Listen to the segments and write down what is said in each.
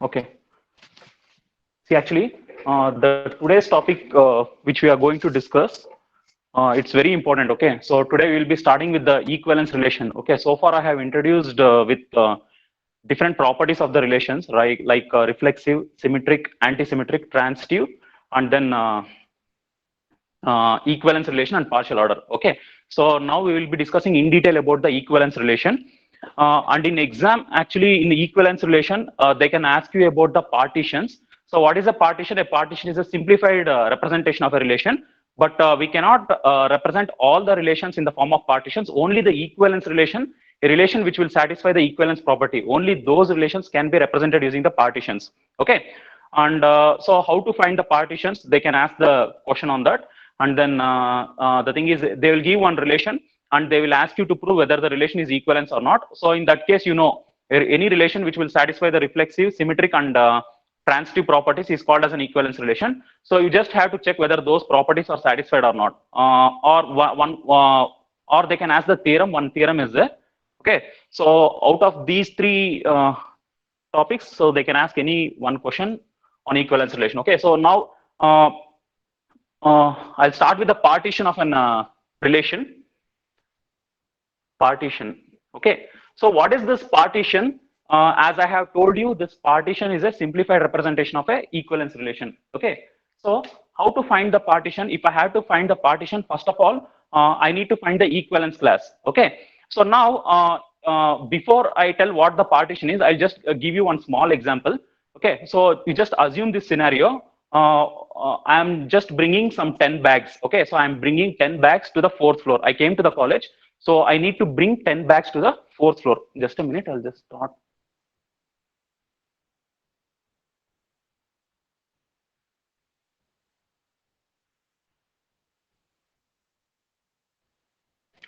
Okay. See, actually, the today's topic which we are going to discuss, it's very important. Okay. So today we will be starting with the equivalence relation. Okay. So far I have introduced with different properties of the relations, right? Like reflexive, symmetric, antisymmetric, transitive, and then equivalence relation and partial order. Okay. So now we will be discussing in detail about the equivalence relation. And in exam, actually in the equivalence relation, they can ask you about the partitions. So what is a partition? A partition is a simplified representation of a relation, but we cannot represent all the relations in the form of partitions. Only the equivalence relation, a relation which will satisfy the equivalence property. Only those relations can be represented using the partitions. Okay. And so how to find the partitions? They can ask the question on that. And then the thing is, they will give one relation and they will ask you to prove whether the relation is equivalence or not. So in that case, you know, any relation which will satisfy the reflexive, symmetric, and transitive properties is called as an equivalence relation. So you just have to check whether those properties are satisfied or not. Or they can ask the theorem. One theorem is there. Okay. So out of these three topics, so they can ask any one question on equivalence relation. Okay. So now I'll start with the partition of an relation. Partition. Okay. So what is this partition? As I have told you, this partition is a simplified representation of a equivalence relation. Okay. So how to find the partition? If I have to find the partition, first of all, I need to find the equivalence class. Okay. So now, before I tell what the partition is, I'll just give you one small example. Okay. So you just assume this scenario. I'm just bringing some 10 bags. Okay. So I'm bringing 10 bags to the 4th floor. I came to the college. So I need to bring 10 bags to the 4th floor. Just a minute, I'll just start.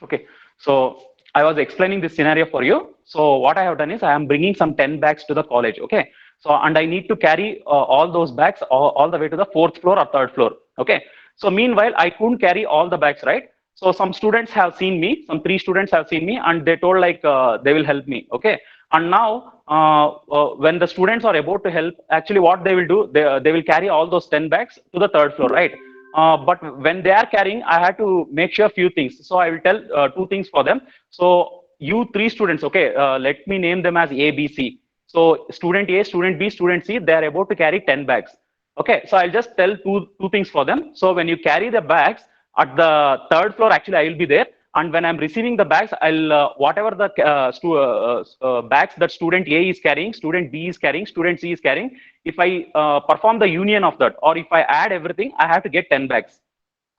Okay, so I was explaining this scenario for you. So what I have done is I am bringing some 10 bags to the college. Okay, so and I need to carry all those bags all the way to the 4th floor or 3rd floor. Okay, so meanwhile I couldn't carry all the bags, right? So some students have seen me, some 3 students have seen me, and they told like they will help me. Okay, and now when the students are about to help, actually what they will do, they will carry all those 10 bags to the 3rd floor, right? But when they are carrying, I had to make sure few things. So I will tell 2 things for them. So you 3 students, okay, let me name them as A, B, C. So student A, student B, student C, they are about to carry 10 bags. Okay, so I'll just tell two things for them. So when you carry the bags at the 3rd floor, actually I will be there. And when I'm receiving the bags, I'll whatever the bags that student A is carrying, student B is carrying, student C is carrying. If I perform the union of that, or if I add everything, I have to get 10 bags,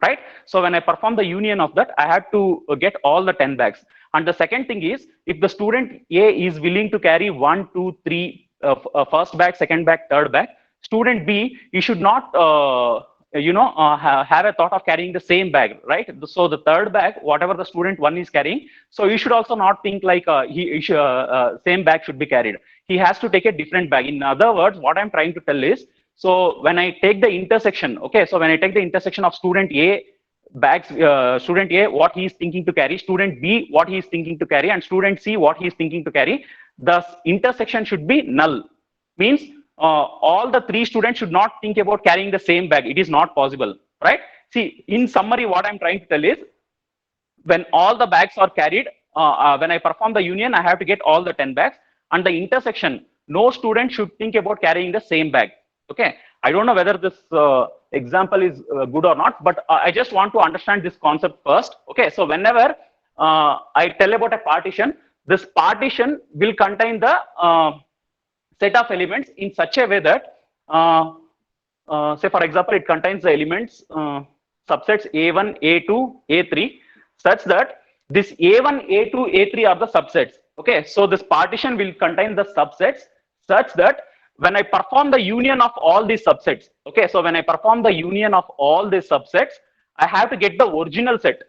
right? So when I perform the union of that, I have to get all the 10 bags. And the second thing is, if the student A is willing to carry 1, 2, 3, first bag, second bag, third bag, student B, you should not have a thought of carrying the same bag, right? So the third bag, whatever the student 1 is carrying, so you should also not think like same bag should be carried. He has to take a different bag. In other words, what I'm trying to tell is, so when I take the intersection, okay, so when I take the intersection of student A bags, student A what he is thinking to carry, student B what he is thinking to carry, and student C what he is thinking to carry, the intersection should be null. Means all the 3 students should not think about carrying the same bag. It is not possible, right? See, in summary, what I'm trying to tell is, when all the bags are carried, when I perform the union, I have to get all the 10 bags, and the intersection, no student should think about carrying the same bag. Okay, I don't know whether this example is good or not, but I just want to understand this concept first. Okay, so whenever I tell about a partition, this partition will contain the set of elements in such a way that, say for example, it contains the elements subsets A1, A2, A3, such that this A1, A2, A3 are the subsets. Okay, so this partition will contain the subsets such that when I perform the union of all these subsets, okay, so when I perform the union of all these subsets, I have to get the original set.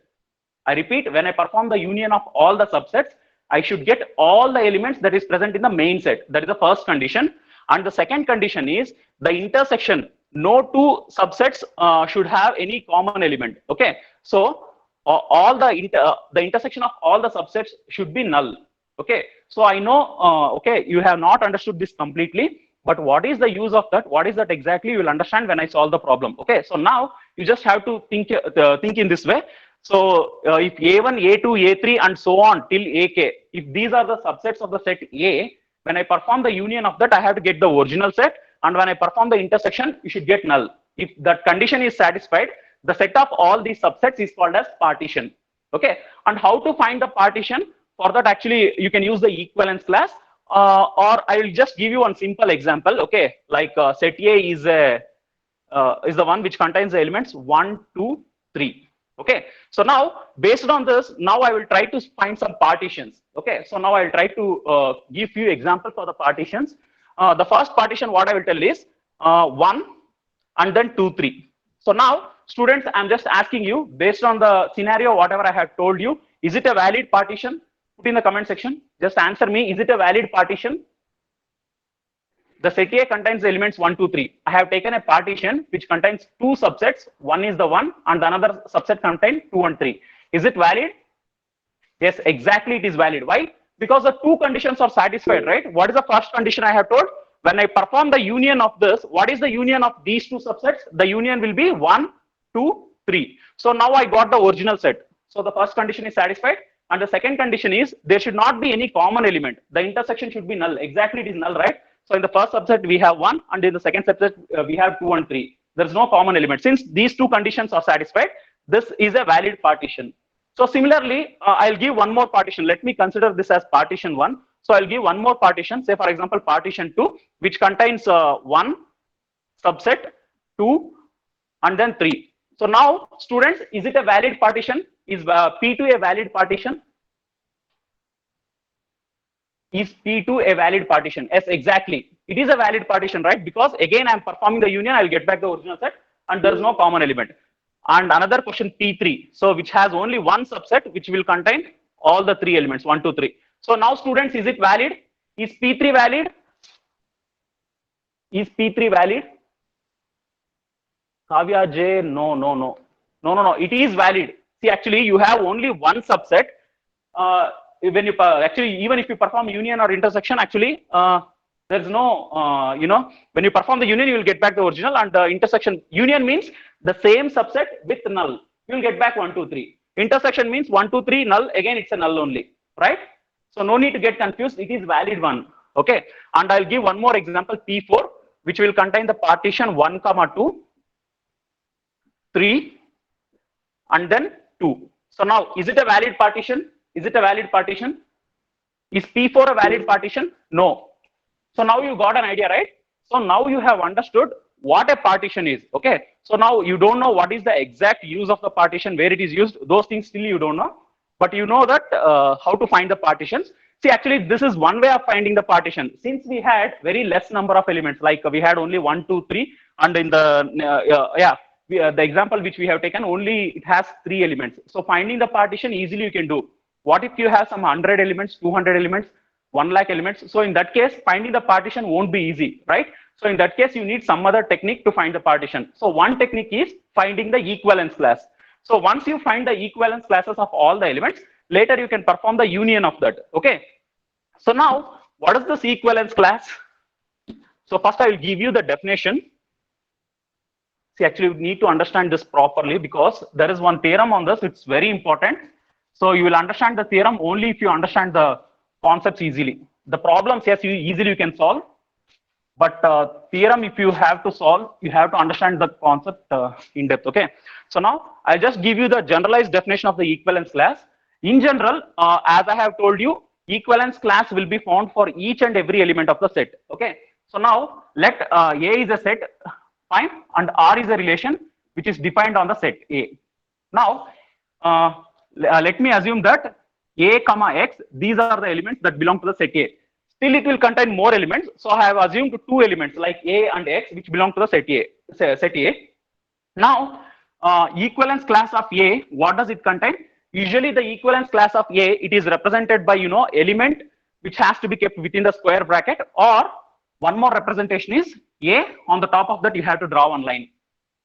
I repeat, when I perform the union of all the subsets, I should get all the elements that is present in the main set. That is the first condition. And the second condition is the intersection. No 2 subsets should have any common element. Okay, so all the intersection of all the subsets should be null. Okay, so I know, okay, you have not understood this completely, But what is the use of that? What is that exactly? You will understand when I solve the problem. Okay, so now you just have to think in this way. So if A1, A2, A3, and so on till AK, if these are the subsets of the set A, when I perform the union of that, I have to get the original set, and when I perform the intersection, you should get null. If that condition is satisfied, the set of all these subsets is called as partition. Okay, and how to find the partition? For that, actually, you can use the equivalence class, or I will just give you one simple example. Okay, like set A is the one which contains the elements 1, 2, 3. Okay, so now based on this, now I will try to find some partitions. Okay, so now I will try to give few examples for the partitions. The first partition, what I will tell is 1 and then 2, 3. So now, students, I'm just asking you, based on the scenario, whatever I have told you, is it a valid partition? Put in the comment section. Just answer me, is it a valid partition? The set A contains the elements 1, 2, 3. I have taken a partition which contains two subsets. One is the 1 and the another subset contains 2 and 3. Is it valid? Yes, exactly, it is valid. Why? Because the two conditions are satisfied, right? What is the first condition I have told? When I perform the union of this, what is the union of these two subsets? The union will be 1, 2, 3. So now I got the original set. So the first condition is satisfied. And the second condition is there should not be any common element. The intersection should be null. Exactly, it is null, right? So in the first subset, we have 1, and in the second subset, we have 2 and 3. There is no common element. Since these two conditions are satisfied, this is a valid partition. So similarly, I'll give one more partition. Let me consider this as partition 1. So I'll give one more partition, say for example, partition 2, which contains 1, subset 2, and then 3. So now, students, is it a valid partition? Is P2 a valid partition? Is P2 a valid partition? Yes, exactly. It is a valid partition, right? Because again, I'm performing the union, I'll get back the original set, and there is no common element. And another question, P3, so which has only one subset, which will contain all the three elements, 1, 2, 3. So now, students, is it valid? Is P3 valid? Is P3 valid? Kavya J, no. It is valid. See, actually, you have only one subset. When you actually, even if you perform union or intersection, actually, there's no, when you perform the union, you will get back the original, and the intersection union means the same subset with null. You will get back 1, 2, 3. Intersection means 1, 2, 3 null. Again, it's a null only, right? So no need to get confused. It is valid one. Okay, and I'll give one more example, P4, which will contain the partition 1, 2, 3, and then 2. So now, is it a valid partition? Is it a valid partition? Is P4 a valid partition? No. So now you got an idea, right? So now you have understood what a partition is. Okay. So now you don't know what is the exact use of the partition, where it is used. Those things still you don't know. But you know that how to find the partitions. See, actually, this is one way of finding the partition. Since we had very less number of elements, like we had only 1, 2, 3, and in the the example which we have taken, only it has 3 elements. So finding the partition easily you can do. What if you have some 100 elements, 200 elements, 1 lakh elements? So in that case, finding the partition won't be easy, right? So in that case, you need some other technique to find the partition. So one technique is finding the equivalence class. So once you find the equivalence classes of all the elements, later you can perform the union of that. Okay. So now, what is this equivalence class? So first I will give you the definition. See, actually, we need to understand this properly because there is one theorem on this. It's very important. So you will understand the theorem only if you understand the concepts easily. The problems, yes, you can solve. But theorem, if you have to solve, you have to understand the concept in depth. Okay. So now I'll just give you the generalized definition of the equivalence class. In general, as I have told you, equivalence class will be found for each and every element of the set. Okay. So now let A is a set, fine, and R is a relation which is defined on the set A. Now, let me assume that A, X, these are the elements that belong to the set A. Still, it will contain more elements. So I have assumed 2 elements like A and X, which belong to the set A. Now, equivalence class of A, what does it contain? Usually, the equivalence class of A, it is represented by element which has to be kept within the square bracket, or one more representation is A. On the top of that, you have to draw one line.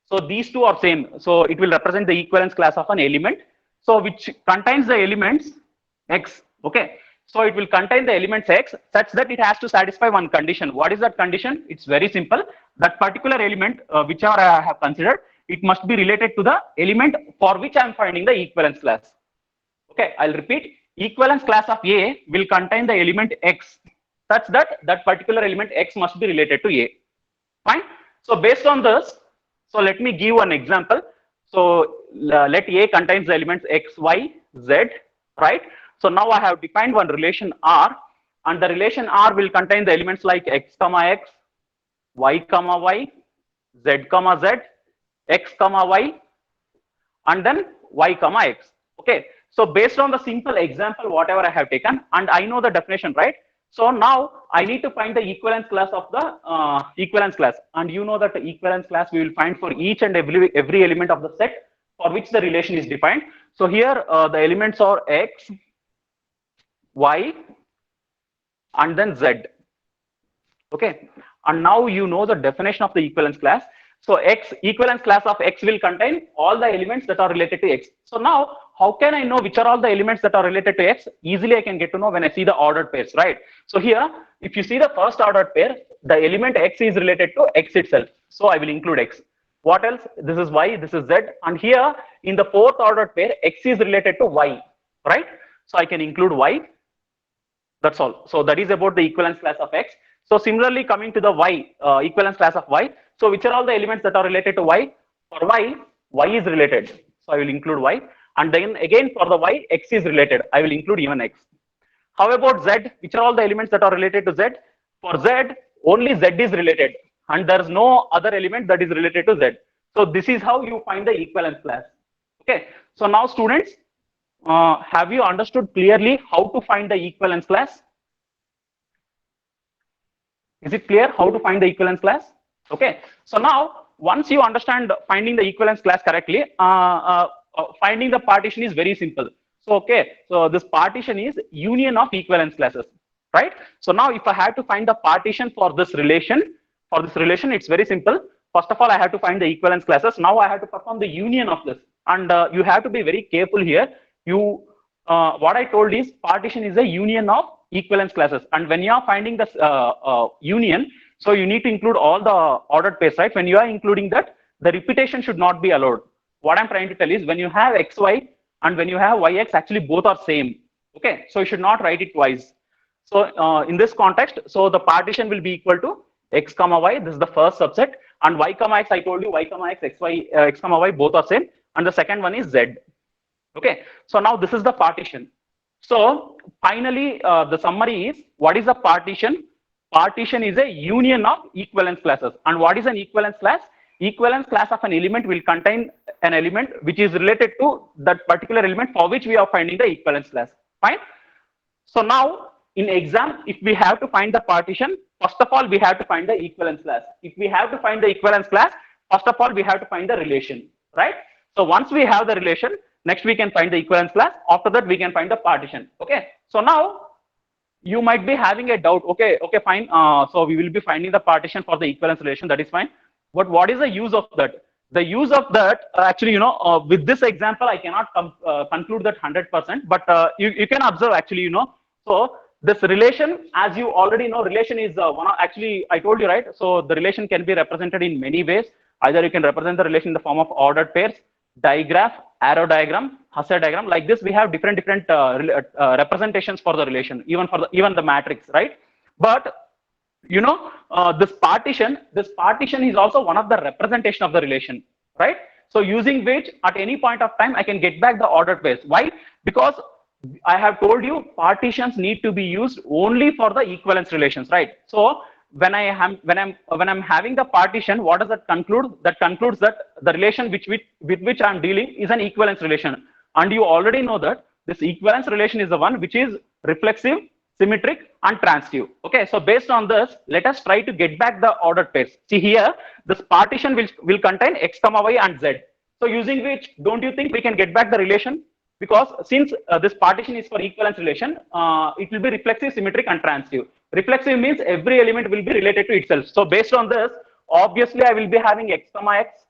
So these two are same. So it will represent the equivalence class of an element. So which contains the elements X. Okay. So it will contain the elements X such that it has to satisfy one condition. What is that condition? It's very simple. That particular element, whichever I have considered, it must be related to the element for which I am finding the equivalence class. Okay, I'll repeat. Equivalence class of A will contain the element X such that that particular element X must be related to A. Fine. So based on this, so let me give one example. So let A contains the elements X, Y, Z, right? So now I have defined one relation R, and the relation R will contain the elements like X comma X, Y comma Y, Z comma Z, X comma Y, and then Y comma X. Okay. So based on the simple example, whatever I have taken, and I know the definition, right? So now I need to find the equivalence class of the equivalence class, and you know that the equivalence class we will find for each and every element of the set for which the relation is defined. So here the elements are X, Y, and then Z. Okay, and now you know the definition of the equivalence class. So X equivalence class of X will contain all the elements that are related to X. So now how can I know which are all the elements that are related to X? Easily I can get to know when I see the ordered pairs, right? So here, if you see the first ordered pair, the element X is related to X itself. So I will include X. What else? This is Y, this is Z. And here in the fourth ordered pair, X is related to Y, right? So I can include Y. That's all. So that is about the equivalence class of X. So similarly, coming to the Y, equivalence class of Y. So which are all the elements that are related to Y? For Y, Y is related. So I will include Y. And then again for the Y, X is related. I will include even X. How about Z? Which are all the elements that are related to Z? For Z, only Z is related. And there is no other element that is related to Z. So this is how you find the equivalence class. Okay. So now students, have you understood clearly how to find the equivalence class? Is it clear how to find the equivalence class? Okay. So now, once you understand finding the equivalence class correctly, finding the partition is very simple. So, okay. So this partition is union of equivalence classes, right? So now if I had to find the partition for this relation, it's very simple. First of all, I have to find the equivalence classes. Now I have to perform the union of this. And you have to be very careful here. What I told is partition is a union of equivalence classes, and when you are finding this union, so you need to include all the ordered pairs, right? When you are including that, the repetition should not be allowed. What I'm trying to tell is when you have XY and when you have YX, actually both are same. Okay, so you should not write it twice. So in this context, so the partition will be equal to X comma Y. This is the first subset, and Y comma X. I told you Y comma X, X comma Y both are same, and the second one is Z. Okay, so now this is the partition. So finally, the summary is, what is a partition? Partition is a union of equivalence classes. And what is an equivalence class? Equivalence class of an element will contain an element which is related to that particular element for which we are finding the equivalence class. Fine. So now in exam, if we have to find the partition, first of all, we have to find the equivalence class. If we have to find the equivalence class, first of all, we have to find the relation, right? So once we have the relation, next we can find the equivalence class. After that, we can find the partition. Okay. So now you might be having a doubt. Okay, fine. So we will be finding the partition for the equivalence relation. That is fine. But what is the use of that? The use of that, actually, with this example, I cannot conclude that 100%. But you can observe, actually, So this relation, as you already know, relation is actually, I told you, right? So the relation can be represented in many ways. Either you can represent the relation in the form of ordered pairs, digraph, arrow diagram, Hasse diagram. Like this, we have different representations for the relation, even the matrix, right? But this partition is also one of the representation of the relation, right? So using which at any point of time I can get back the ordered pairs. Why? Because I have told you partitions need to be used only for the equivalence relations, right? So when I'm having the partition, what does that conclude? That concludes that the relation with which I'm dealing is an equivalence relation. And you already know that this equivalence relation is the one which is reflexive, symmetric, and transitive. Okay, so based on this, let us try to get back the ordered pairs. See here, this partition will contain X comma Y and Z. So using which, don't you think we can get back the relation? Because since this partition is for equivalence relation, it will be reflexive, symmetric, and transitive. Reflexive means every element will be related to itself. So based on this, obviously I will be having X comma X,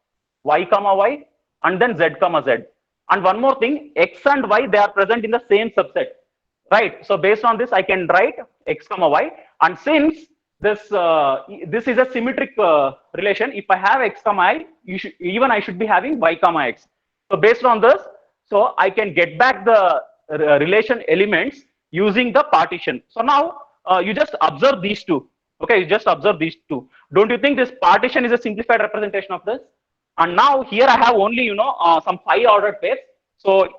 Y comma Y, and then Z comma Z. And one more thing, X and Y, they are present in the same subset. right? So based on this, I can write x comma y, and since this is a symmetric relation, if I have x comma I, I should be having y comma x. So based on this, so I can get back the relation elements using the partition. So now you just observe these two. Okay, you just observe these two. Don't you think this partition is a simplified representation of this? And now here I have only some 5 ordered pairs. So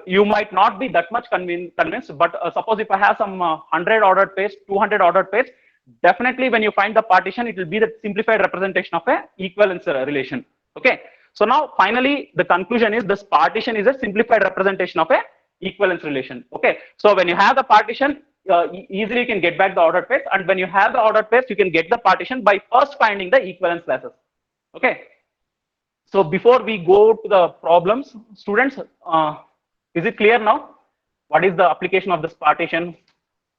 you might not be that much convinced, but suppose if I have some 100 ordered pairs, 200 ordered pairs, definitely when you find the partition, it will be the simplified representation of a equivalence relation. Okay. So now finally the conclusion is this partition is a simplified representation of a equivalence relation. Okay. So when you have the partition, easily you can get back the ordered pairs, and when you have the ordered pairs, you can get the partition by first finding the equivalence classes. Okay. So before we go to the problems, students, is it clear now? What is the application of this partition?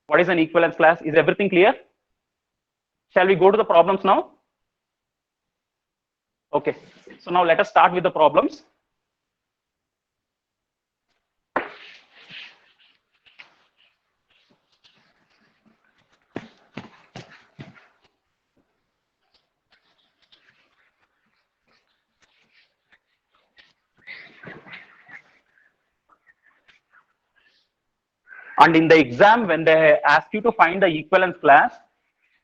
What is an equivalence class? Is everything clear? Shall we go to the problems now? Okay. So now let us start with the problems. And in the exam, when they ask you to find the equivalence class,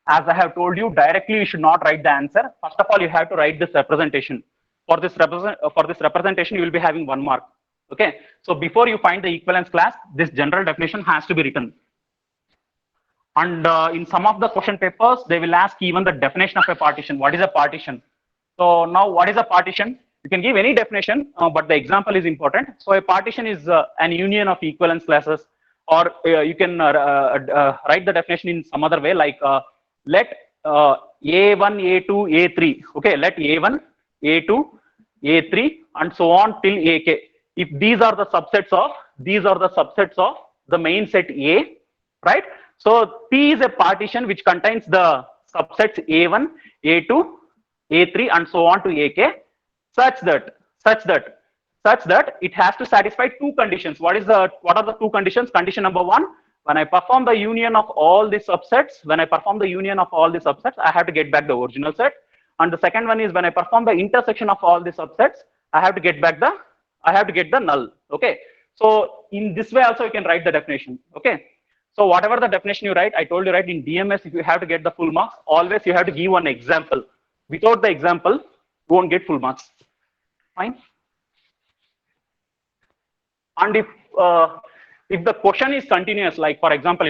as I have told you, directly you should not write the answer. First of all, you have to write this representation. For this representation, you will be having 1 mark. Okay. So before you find the equivalence class, this general definition has to be written. And in some of the question papers, they will ask even the definition of a partition. What is a partition? So now, what is a partition? You can give any definition, but the example is important. So a partition is an union of equivalence classes, or you can write the definition in some other way, like let A1, A2, A3. Okay, let A1, A2, A3, and so on till AK. If these are the subsets of the main set A, right? So P is a partition which contains the subsets A1, A2, A3, and so on to AK, such that it has to satisfy 2 conditions. What are the 2 conditions? Condition number 1, when I perform the union of all the subsets, I have to get back the original set. And the second one is when I perform the intersection of all the subsets, I have to get the null. Okay. So in this way also you can write the definition. Okay. So whatever the definition you write, I told you, right, in DMS, if you have to get the full marks, always you have to give one example. Without the example, you won't get full marks. Fine. And if the question is continuous, like for example,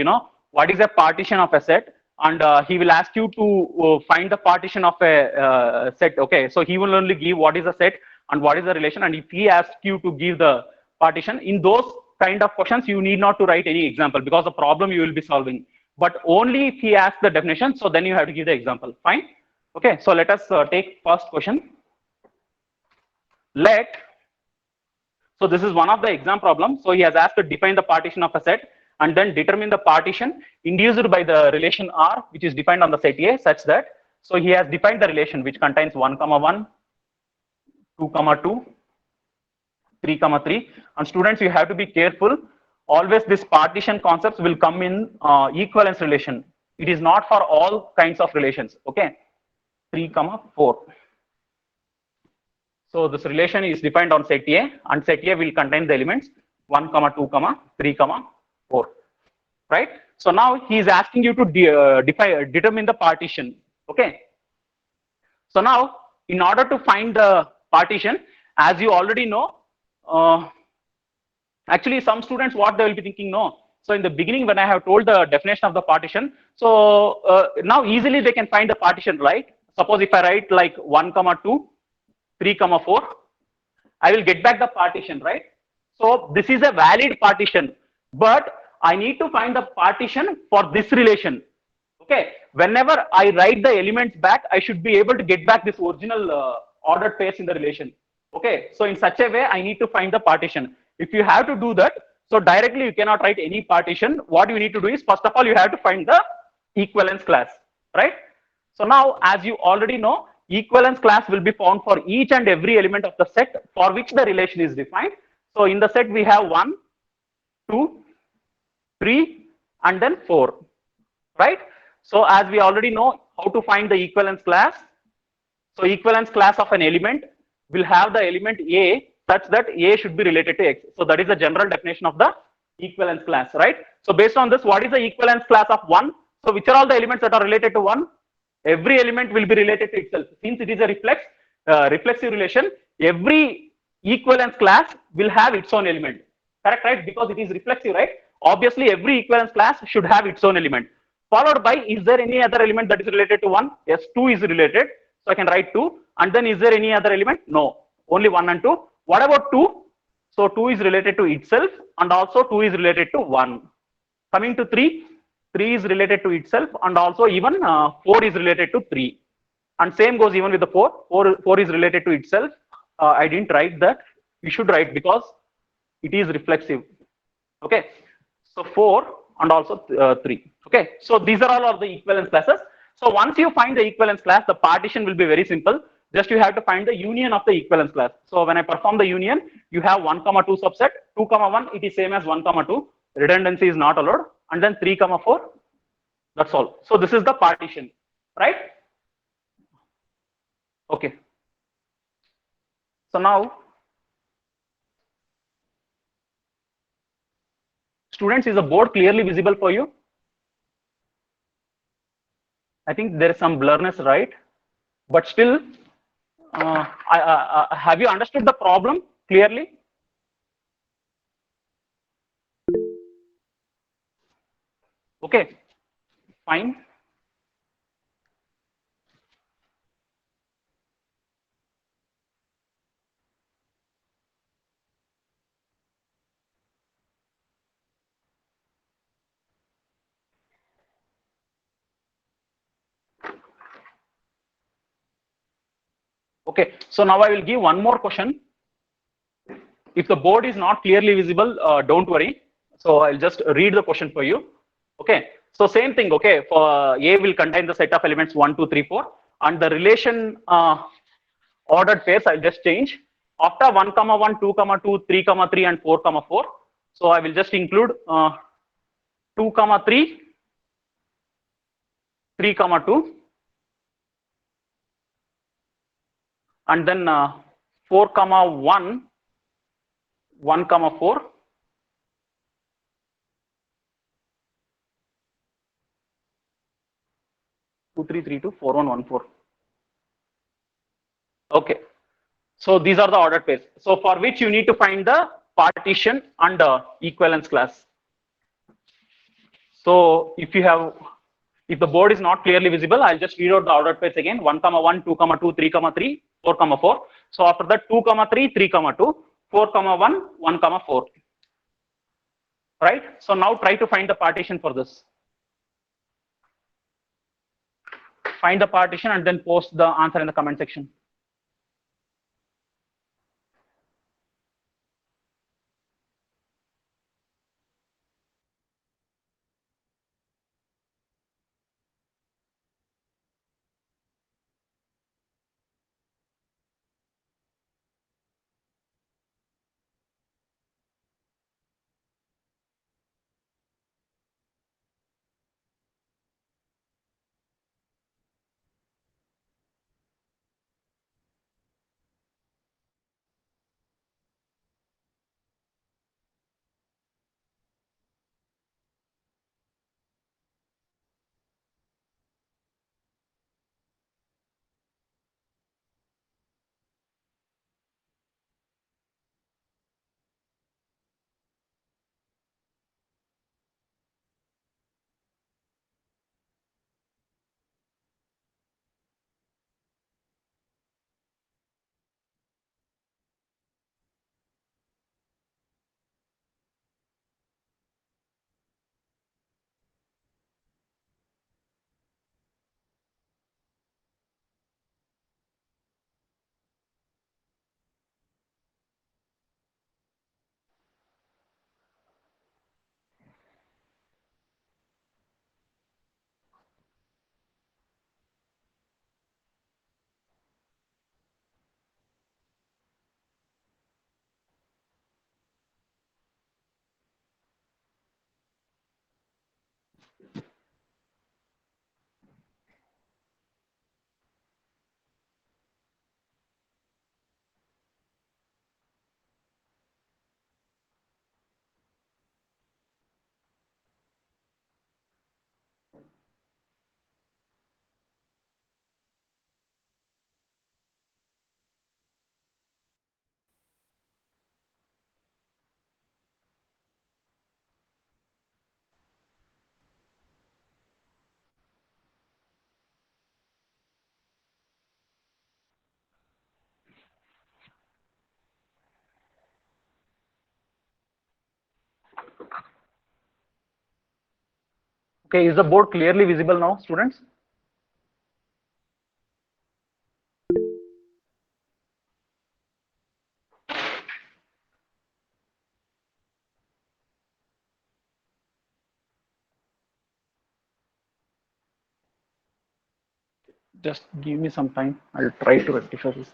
what is a partition of a set, and he will ask you to find the partition of a set. Okay, so he will only give what is a set and what is the relation, and if he asks you to give the partition, in those kind of questions, you need not to write any example, because the problem you will be solving. But only if he asks the definition, so then you have to give the example. Fine. Okay, so let us take first question. So this is one of the exam problems. So he has asked to define the partition of a set and then determine the partition induced by the relation R, which is defined on the set A, such that, so he has defined the relation which contains 1, 1, 2, 2, 3, 3. And students, you have to be careful. Always this partition concepts will come in equivalence relation. It is not for all kinds of relations. Okay, 3, 4. So this relation is defined on set A, and set A will contain the elements 1, 2, 3, 4. Right? So now he is asking you to determine the partition. Okay. So now, in order to find the partition, as you already know, actually some students, what they will be thinking, no. So in the beginning, when I have told the definition of the partition, so now easily they can find the partition, right? Suppose if I write like 1, 2, 3, 4, I will get back the partition, right? So this is a valid partition, but I need to find the partition for this relation. Okay, whenever I write the elements back, I should be able to get back this original ordered pairs in the relation. Okay, so in such a way, I need to find the partition. If you have to do that, so directly you cannot write any partition. What you need to do is, first of all, you have to find the equivalence class, right? So now, as you already know, equivalence class will be found for each and every element of the set for which the relation is defined. So in the set, we have 1, 2, 3, and then 4, right? So as we already know how to find the equivalence class, so equivalence class of an element will have the element A such that A should be related to X. So that is the general definition of the equivalence class, right? So based on this, what is the equivalence class of 1? So which are all the elements that are related to 1? Every element will be related to itself. Since it is a reflexive relation, every equivalence class will have its own element. Correct, right? Because it is reflexive, right? Obviously, every equivalence class should have its own element. Followed by, is there any other element that is related to 1? Yes, 2 is related. So I can write 2. And then is there any other element? No, only 1 and 2. What about 2? So 2 is related to itself, and also 2 is related to 1. Coming to 3, 3 is related to itself, and also even 4 is related to 3. And same goes even with the 4. 4 is related to itself. I didn't write that. You should write because it is reflexive. Okay. So 4 and also 3. Okay. So these are all of the equivalence classes. So once you find the equivalence class, the partition will be very simple. Just you have to find the union of the equivalence class. So when I perform the union, you have 1 comma 2 subset, 2 comma 1, it is same as 1 comma 2. Redundancy is not allowed. And then 3 comma 4. That's all. So this is the partition, right? Okay. So now, students, is the board clearly visible for you? I think there is some blurriness, right? But still, have you understood the problem clearly? Okay, fine. Okay, so now I will give one more question. If the board is not clearly visible, don't worry. So I'll just read the question for you. Okay, so same thing. Okay, for A will contain the set of elements 1, 2, 3, 4, and the relation ordered pairs I'll just change. After 1 comma 1, 2 comma 2, 3 comma 3, and 4 comma 4. So I will just include 2 comma 3, 3 comma 2, and then 4 comma 1, 1 comma 4, 2 3 3 2 4 1 1 4. Okay, so these are the ordered pairs. So for which you need to find the partition and equivalence class. So if the board is not clearly visible, I'll just read out the ordered pairs again: 1 comma 1, 2 comma 2, 3 comma 3, 4 comma 4. So after that, 2 comma 3, 3 comma 2, 4 comma 1, 1 comma 4. Right? So now try to find the partition for this. Find the partition and then post the answer in the comment section. Okay, is the board clearly visible now, students? Just give me some time. I'll try to rectify this.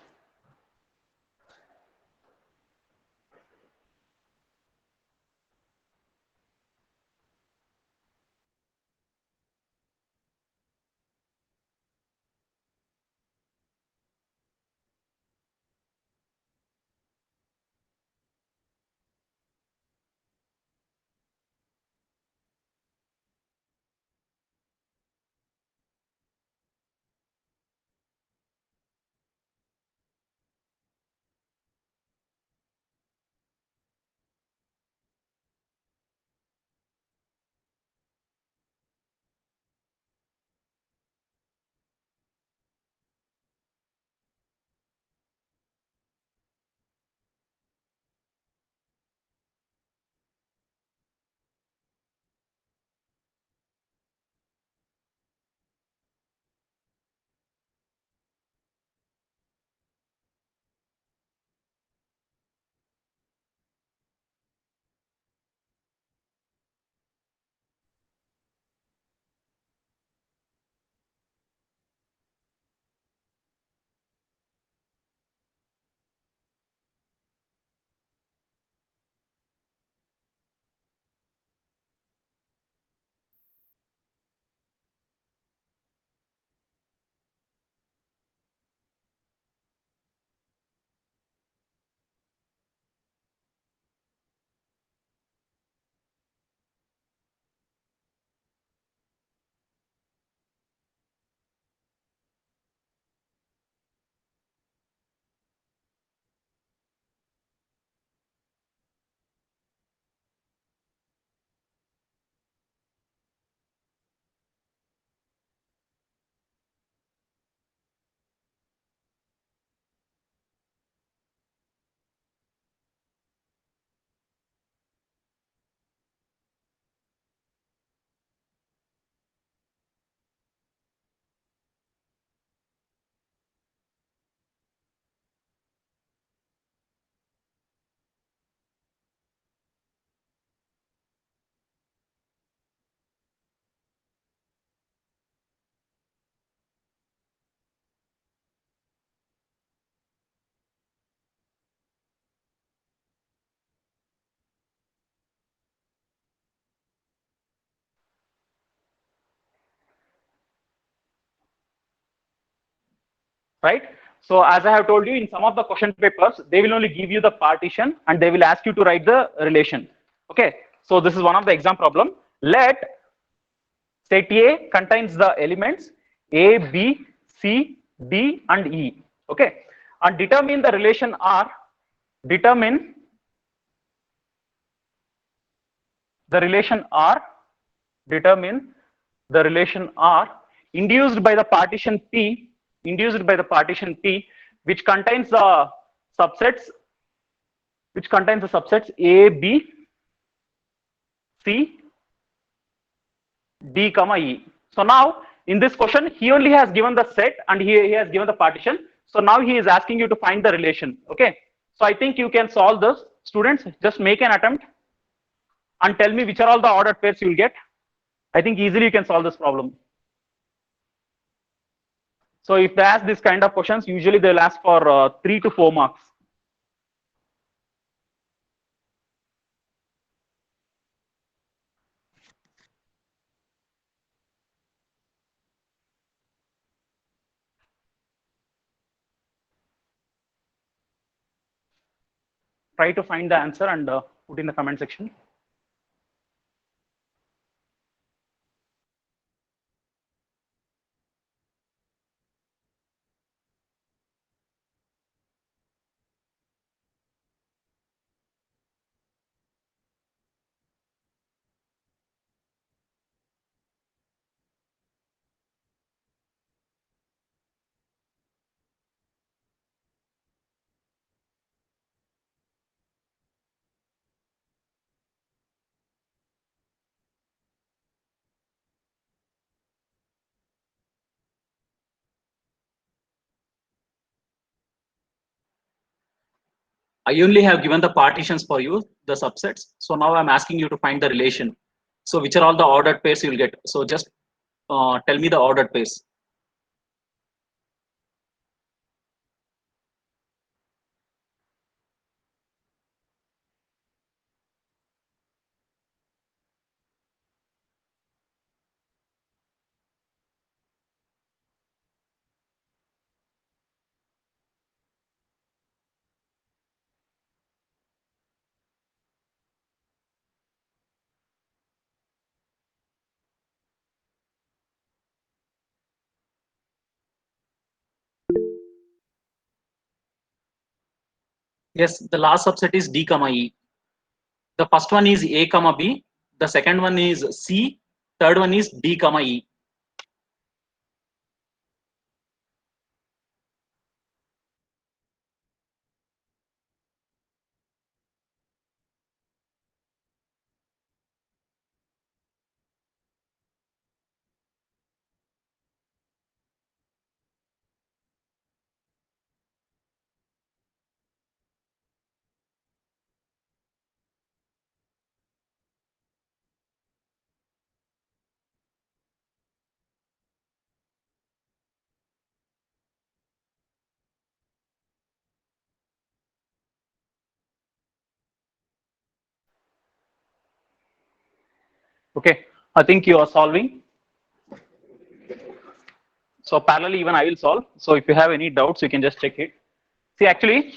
Right? So as I have told you, in some of the question papers, they will only give you the partition and they will ask you to write the relation. Okay. So this is one of the exam problem. Let set A contains the elements A, B, C, D, and E. Okay. And determine the relation R. Determine the relation R. Determine the relation R induced by the partition P. Induced by the partition P, which contains the subsets A, B, C, D, comma E. So now in this question, he only has given the set and he has given the partition. So now he is asking you to find the relation. Okay. So I think you can solve this. Students, just make an attempt and tell me which are all the ordered pairs you will get. I think easily you can solve this problem. So if they ask this kind of questions, usually they'll ask for 3 to 4 marks. try to find the answer and put in the comment section. I only have given the partitions for you, the subsets. So now I'm asking you to find the relation. So which are all the ordered pairs you'll get. So just tell me the ordered pairs. Yes, the last subset is D comma E. The first one is A comma B. The second one is C. Third one is D comma E. Okay, I think you are solving. So parallelly, even I will solve. So if you have any doubts, you can just check it. See, actually,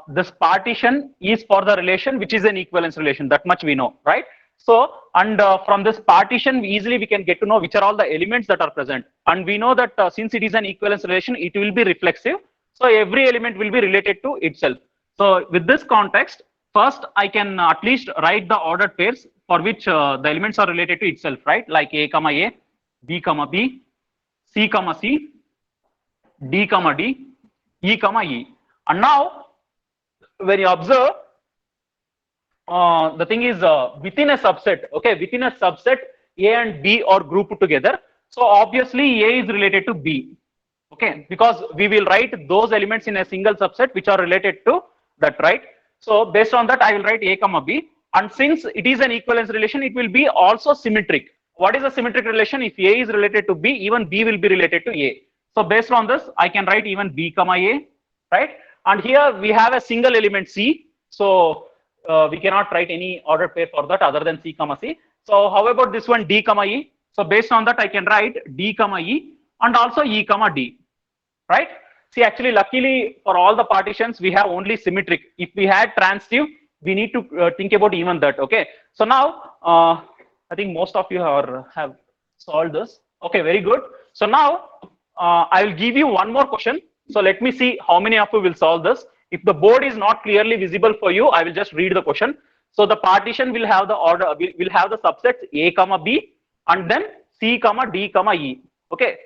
this partition is for the relation which is an equivalence relation. That much we know, right? So, and from this partition, easily we can get to know which are all the elements that are present. And we know that since it is an equivalence relation, it will be reflexive. So every element will be related to itself. So with this context, first I can at least write the ordered pairs for which the elements are related to itself, right? Like A comma A, B comma B, C comma C, D comma D, E comma E. And now, when you observe, the thing is within a subset, okay, within a subset, A and B are grouped together. So obviously, A is related to B, okay, because we will write those elements in a single subset which are related to that, right? So based on that, I will write A comma B. And since it is an equivalence relation, it will be also symmetric. What is a symmetric relation? If A is related to B, even B will be related to A. So based on this, I can write even B comma A, right? And here we have a single element C. So we cannot write any ordered pair for that other than C comma C. So how about this one D comma E? So based on that, I can write D comma E and also E comma D, right? See, actually, luckily for all the partitions, we have only symmetric. If we had transitive, we need to think about even that, okay? So now, I think most of you have solved this. Okay, very good. So now, I will give you one more question. So let me see how many of you will solve this. If the board is not clearly visible for you, I will just read the question. So the partition will have the order, will have the subsets A comma B and then C comma D comma E. Okay.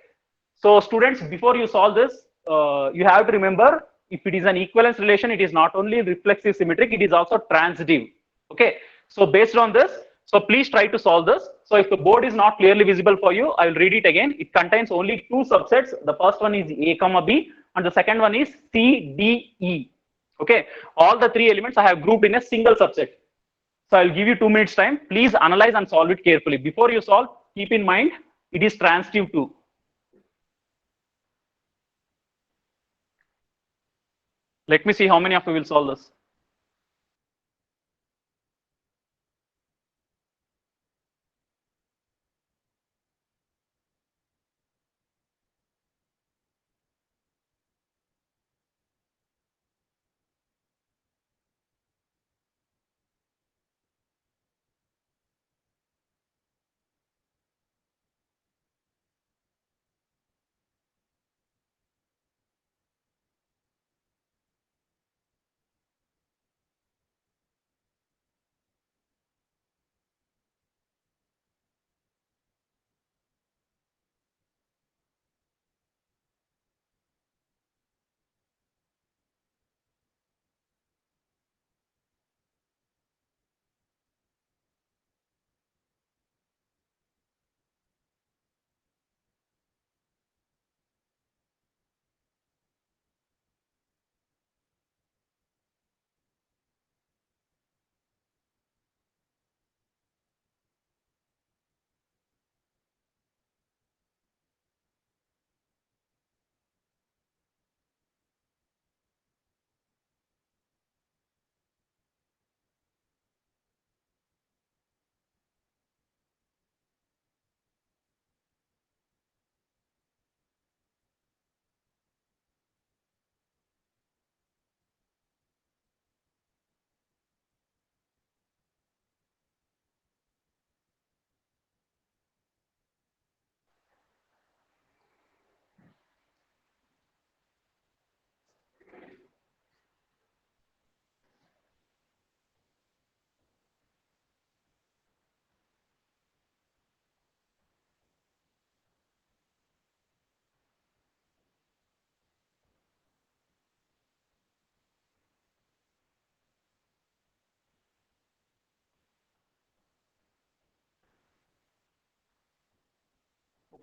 So students, before you solve this, you have to remember if it is an equivalence relation, it is not only reflexive symmetric, it is also transitive. Okay. So based on this, so please try to solve this. So if the board is not clearly visible for you, I will read it again. It contains only two subsets. The first one is A comma B and the second one is C, D, E. Okay. All the three elements I have grouped in a single subset. So I'll give you 2 minutes time. Please analyze and solve it carefully. Before you solve, keep in mind it is transitive too. Let me see how many of you will solve this.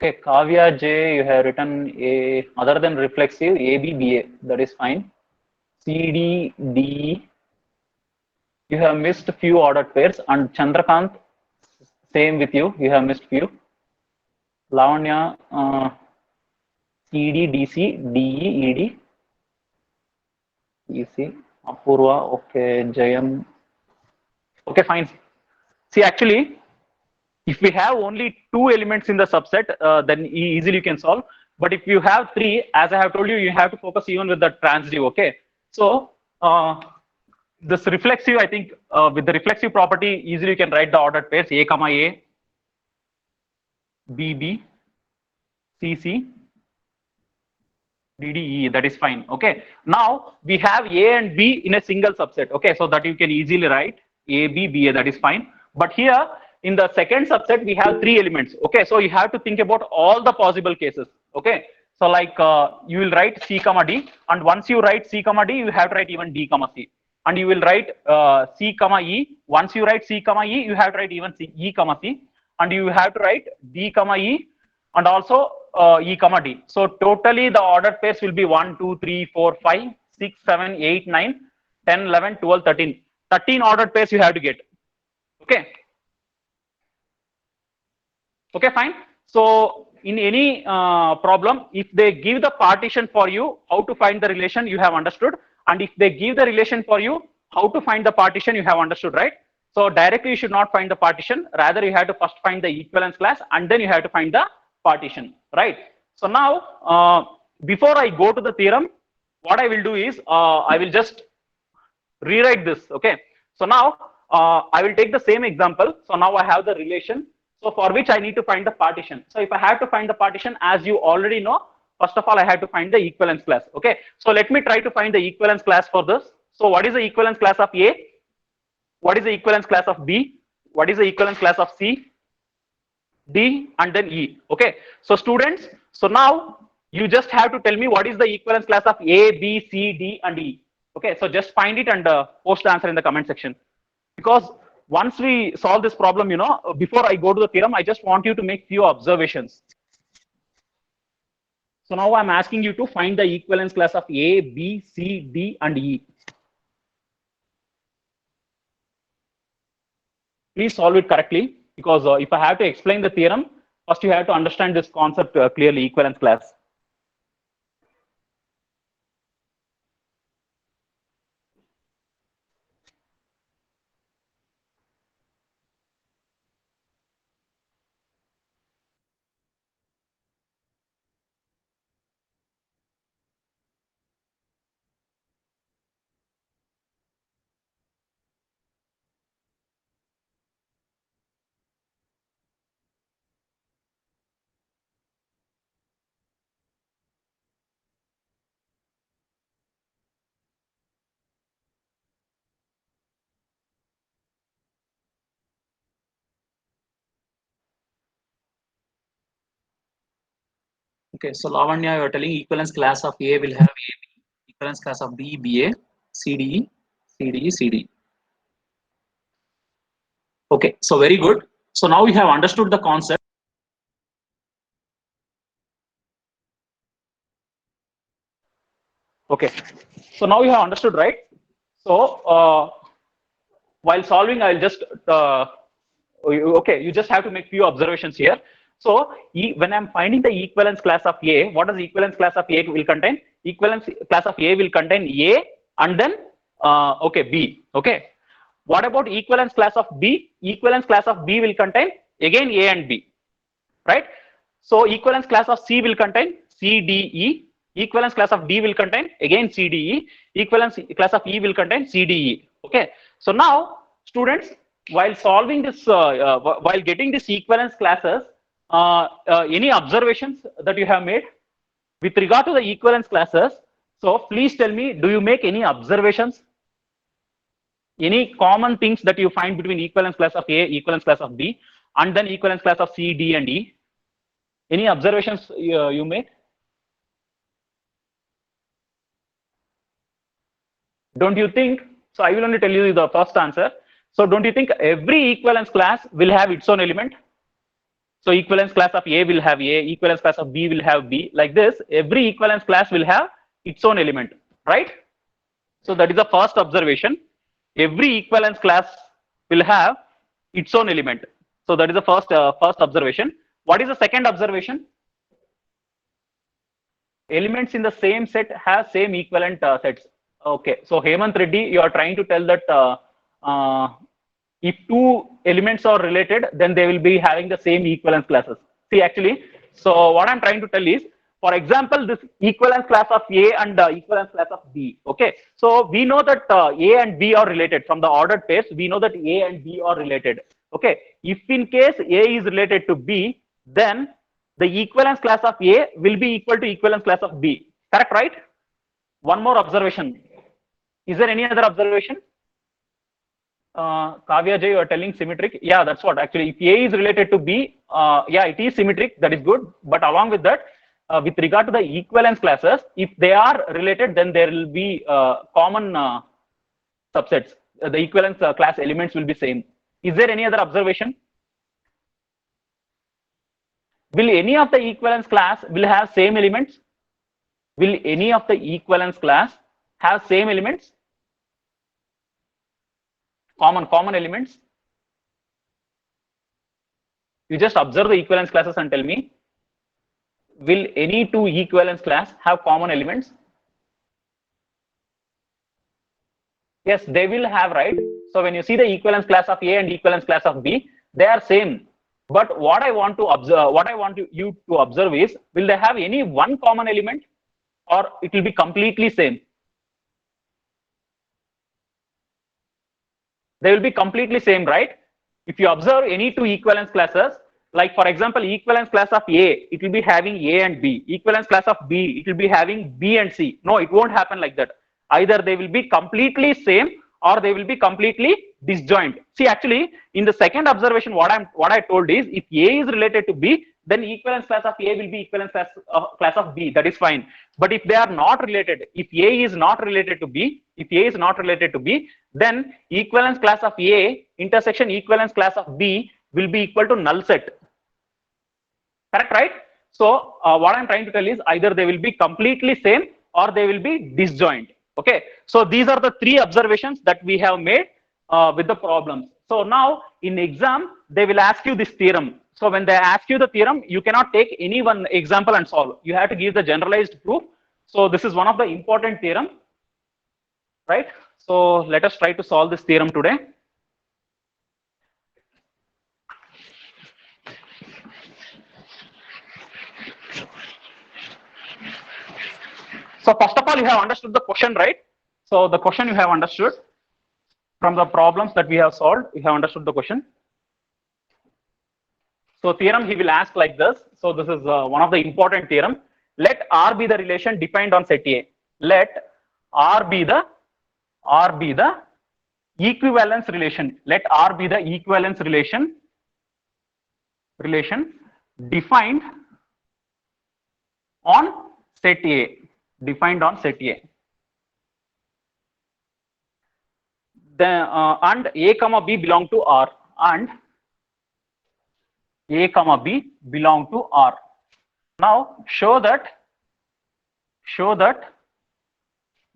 Okay, Kavya J, you have written a other than reflexive A B B A. That is fine. C D D. You have missed a few ordered pairs, and Chandrakant, same with you. You have missed few. Lavanya, C D D C D E E D E C. Apurva, okay. Jayam. Okay, fine. See, actually, if we have only two elements in the subset, then easily you can solve. But if you have three, as I have told you, you have to focus even with the transdiv. Okay, so this reflexive, I think, with the reflexive property, easily you can write the ordered pairs A comma A, B B, C C, D D E. That is fine. Okay. Now we have A and B in a single subset. Okay, so that you can easily write A B B A. That is fine. But here in the second subset we have three elements. Okay, so you have to think about all the possible cases. Okay, so like you will write C comma D, and once you write C comma D, you have to write even D comma C, and you will write C comma E. Once you write C comma E, you have to write even C, E comma C, and you have to write D comma E, and also E comma D. So totally the ordered pairs will be 1, 2, 3, 4, 5, 6, 7, 8, 9, 10, 11, 12, 13. 13 ordered pairs you have to get. Okay. Okay, fine. So in any problem, if they give the partition for you, how to find the relation, you have understood. And if they give the relation for you, how to find the partition, you have understood, right? So directly you should not find the partition. Rather, you have to first find the equivalence class, and then you have to find the partition, right? So now, before I go to the theorem, what I will do is I will just rewrite this. Okay, so now I will take the same example. So now I have the relation, so for which I need to find the partition. So if I have to find the partition, as you already know, first of all I have to find the equivalence class. Okay, so let me try to find the equivalence class for this. So what is the equivalence class of A? What is the equivalence class of B? What is the equivalence class of C, D, and then E? Okay, so students, so now you just have to tell me what is the equivalence class of A, B, C, D, and E. Okay, so just find it and post the answer in the comment section. Because once we solve this problem, you know, before I go to the theorem, I just want you to make few observations. So now I'm asking you to find the equivalence class of A, B, C, D, and E. Please solve it correctly, because if I have to explain the theorem, first you have to understand this concept clearly, equivalence class. Okay, so Lavanya, you are telling equivalence class of A will have A, B, equivalence class of B, BA, CDE, CDE, CD. Okay, so very good. So now we have understood the concept. Okay, so now you have understood, right? So while solving, I'll just okay, you just have to make few observations here. So when I'm finding the equivalence class of A, what does equivalence class of A will contain? Equivalence class of A will contain A and then okay, B. Okay, what about equivalence class of B? Equivalence class of B will contain again A and B, right? So equivalence class of C will contain C, D, E. Equivalence class of D will contain again C, D, E. Equivalence class of E will contain C, D, E. Okay. So now, students, while solving this, while getting these equivalence classes, any observations that you have made with regard to the equivalence classes? So please tell me, do you make any observations? Any common things that you find between equivalence class of A, equivalence class of B, and then equivalence class of C, D, and E? Any observations you made? Don't you think? So I will only tell you the first answer. So don't you think every equivalence class will have its own element? So equivalence class of A will have A, equivalence class of B will have B. Like this, every equivalence class will have its own element, right? So that is the first observation. Every equivalence class will have its own element. So that is the first observation. What is the second observation? Elements in the same set have same equivalent sets. Okay, so Hemant Reddy, you are trying to tell that if two elements are related, then they will be having the same equivalence classes. See, actually, so what I'm trying to tell is, for example, this equivalence class of A and equivalence class of B. Okay, so we know that A and B are related from the ordered pairs. We know that A and B are related. Okay, if in case A is related to B, then the equivalence class of A will be equal to equivalence class of B. Correct, right? One more observation. Is there any other observation? Kavya Jay, you are telling symmetric. Yeah, that's what actually. If A is related to B, yeah, it is symmetric. That is good. But along with that, with regard to the equivalence classes, if they are related, then there will be common subsets. The equivalence class elements will be same. Is there any other observation? Will any of the equivalence class will have same elements? Will any of the equivalence class have same elements? Common elements? You just observe the equivalence classes and tell me, will any two equivalence class have common elements? Yes, they will have, right? So when you see the equivalence class of A and equivalence class of B, they are same. But what I want to observe, what I want you to observe is, will they have any one common element, or it will be completely same? They will be completely same, right? If you observe any two equivalence classes, like for example, equivalence class of A, it will be having A and B. Equivalence class of B, it will be having B and C. No, it won't happen like that. Either they will be completely same or they will be completely disjoint. See, actually, in the second observation, what I told is, if A is related to B, then equivalence class of A will be equivalence class of B. That is fine. But if they are not related, if A is not related to B, then equivalence class of A intersection equivalence class of B will be equal to null set. Correct, right? So what I'm trying to tell is, either they will be completely same or they will be disjoint. Okay, so these are the three observations that we have made with the problems. So now in exam, they will ask you this theorem. So when they ask you the theorem, you cannot take any one example and solve. You have to give the generalized proof. So this is one of the important theorem, right? So let us try to solve this theorem today. So first of all, you have understood the question, right? So the question you have understood from the problems that we have solved, you have understood the question. So theorem he will ask like this. So this is one of the important theorem. Let R be the relation defined on set A. Let R be the equivalence relation. Let R be the equivalence relation defined on set A. Defined on set A. Then and A comma B belong to R, and A comma B belong to R. Now show that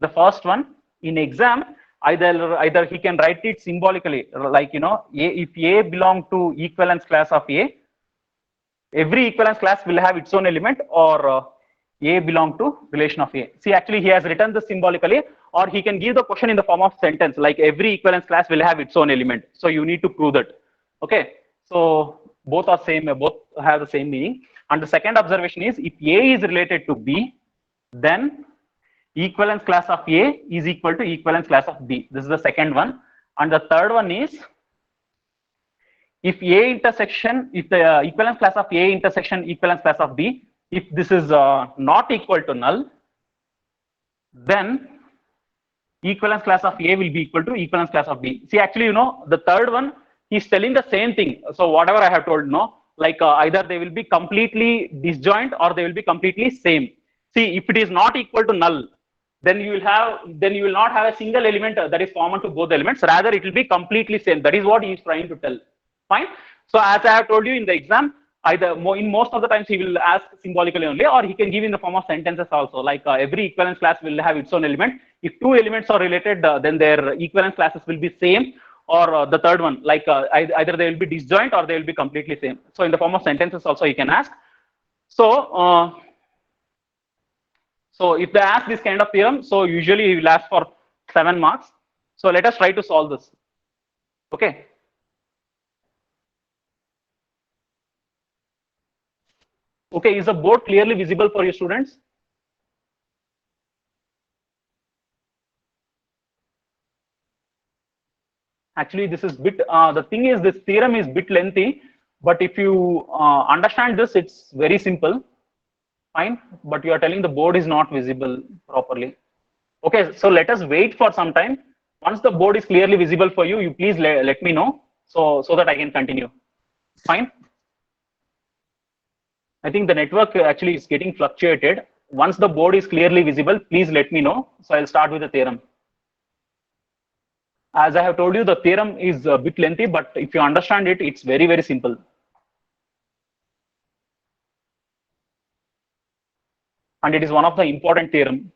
the first one in exam, either he can write it symbolically, like if A belong to equivalence class of A, every equivalence class will have its own element, or A belong to relation of A. See, actually he has written this symbolically, or he can give the question in the form of sentence, like every equivalence class will have its own element. So you need to prove that. Okay, so both are same, both have the same meaning. And the second observation is, if A is related to B, then equivalence class of A is equal to equivalence class of B. This is the second one. And the third one is, if A intersection, if the equivalence class of A intersection equivalence class of B, if this is not equal to null, then equivalence class of A will be equal to equivalence class of B. See, actually, the third one, he's telling the same thing. So whatever I have told, like either they will be completely disjoint or they will be completely same. See, if it is not equal to null, then you will not have a single element that is common to both elements. Rather, it will be completely same. That is what he is trying to tell. Fine. So as I have told you in the exam, either in most of the times he will ask symbolically only, or he can give in the form of sentences also, like every equivalence class will have its own element. If two elements are related, then their equivalence classes will be same, or the third one, like either they will be disjoint or they will be completely same. So in the form of sentences also he can ask. So so if they ask this kind of theorem, so usually he will ask for 7 marks. So let us try to solve this. Okay. Okay, is the board clearly visible for you students? Actually, this is bit, the thing is this theorem is bit lengthy, but if you understand this, it's very simple, fine, but you are telling the board is not visible properly. Okay, so let us wait for some time. Once the board is clearly visible for you, you please let me know, so that I can continue, fine. I think the network actually is getting fluctuated. Once the board is clearly visible, please let me know. So I'll start with the theorem. As I have told you, the theorem is a bit lengthy, but if you understand it, it's very, very simple. And it is one of the important theorem.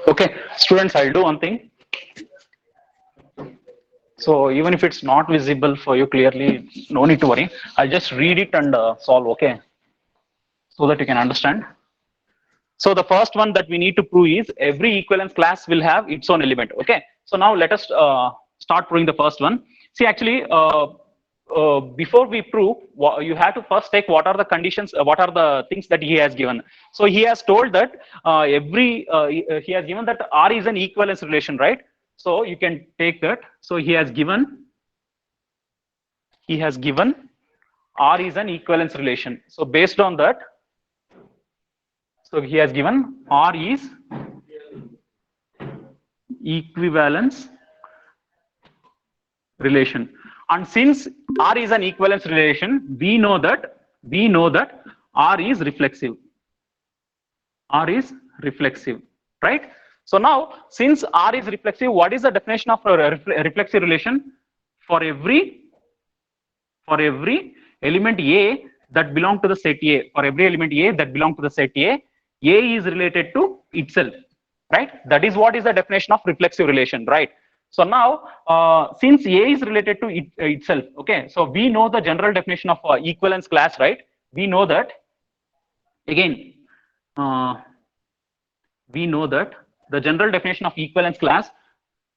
Okay, students, I'll do one thing. So even if it's not visible for you clearly, no need to worry. I'll just read it and solve, okay? So that you can understand. So the first one that we need to prove is every equivalence class will have its own element, okay? So now let us start proving the first one. See, actually, before we prove, you have to first take what are the conditions, what are the things that he has given. So he has told that he has given that R is an equivalence relation, right? So you can take that. So he has given R is an equivalence relation. So based on that, so he has given R is equivalence relation. And since R is an equivalence relation, we know that R is reflexive. R is reflexive, right? So now, since R is reflexive, what is the definition of a reflexive relation? For every element A that belong to the set A, for every element A that belong to the set A is related to itself, right? That is what is the definition of reflexive relation, right? So now, since A is related to itself, okay, so we know the general definition of equivalence class, right? We know that, again, we know that the general definition of equivalence class,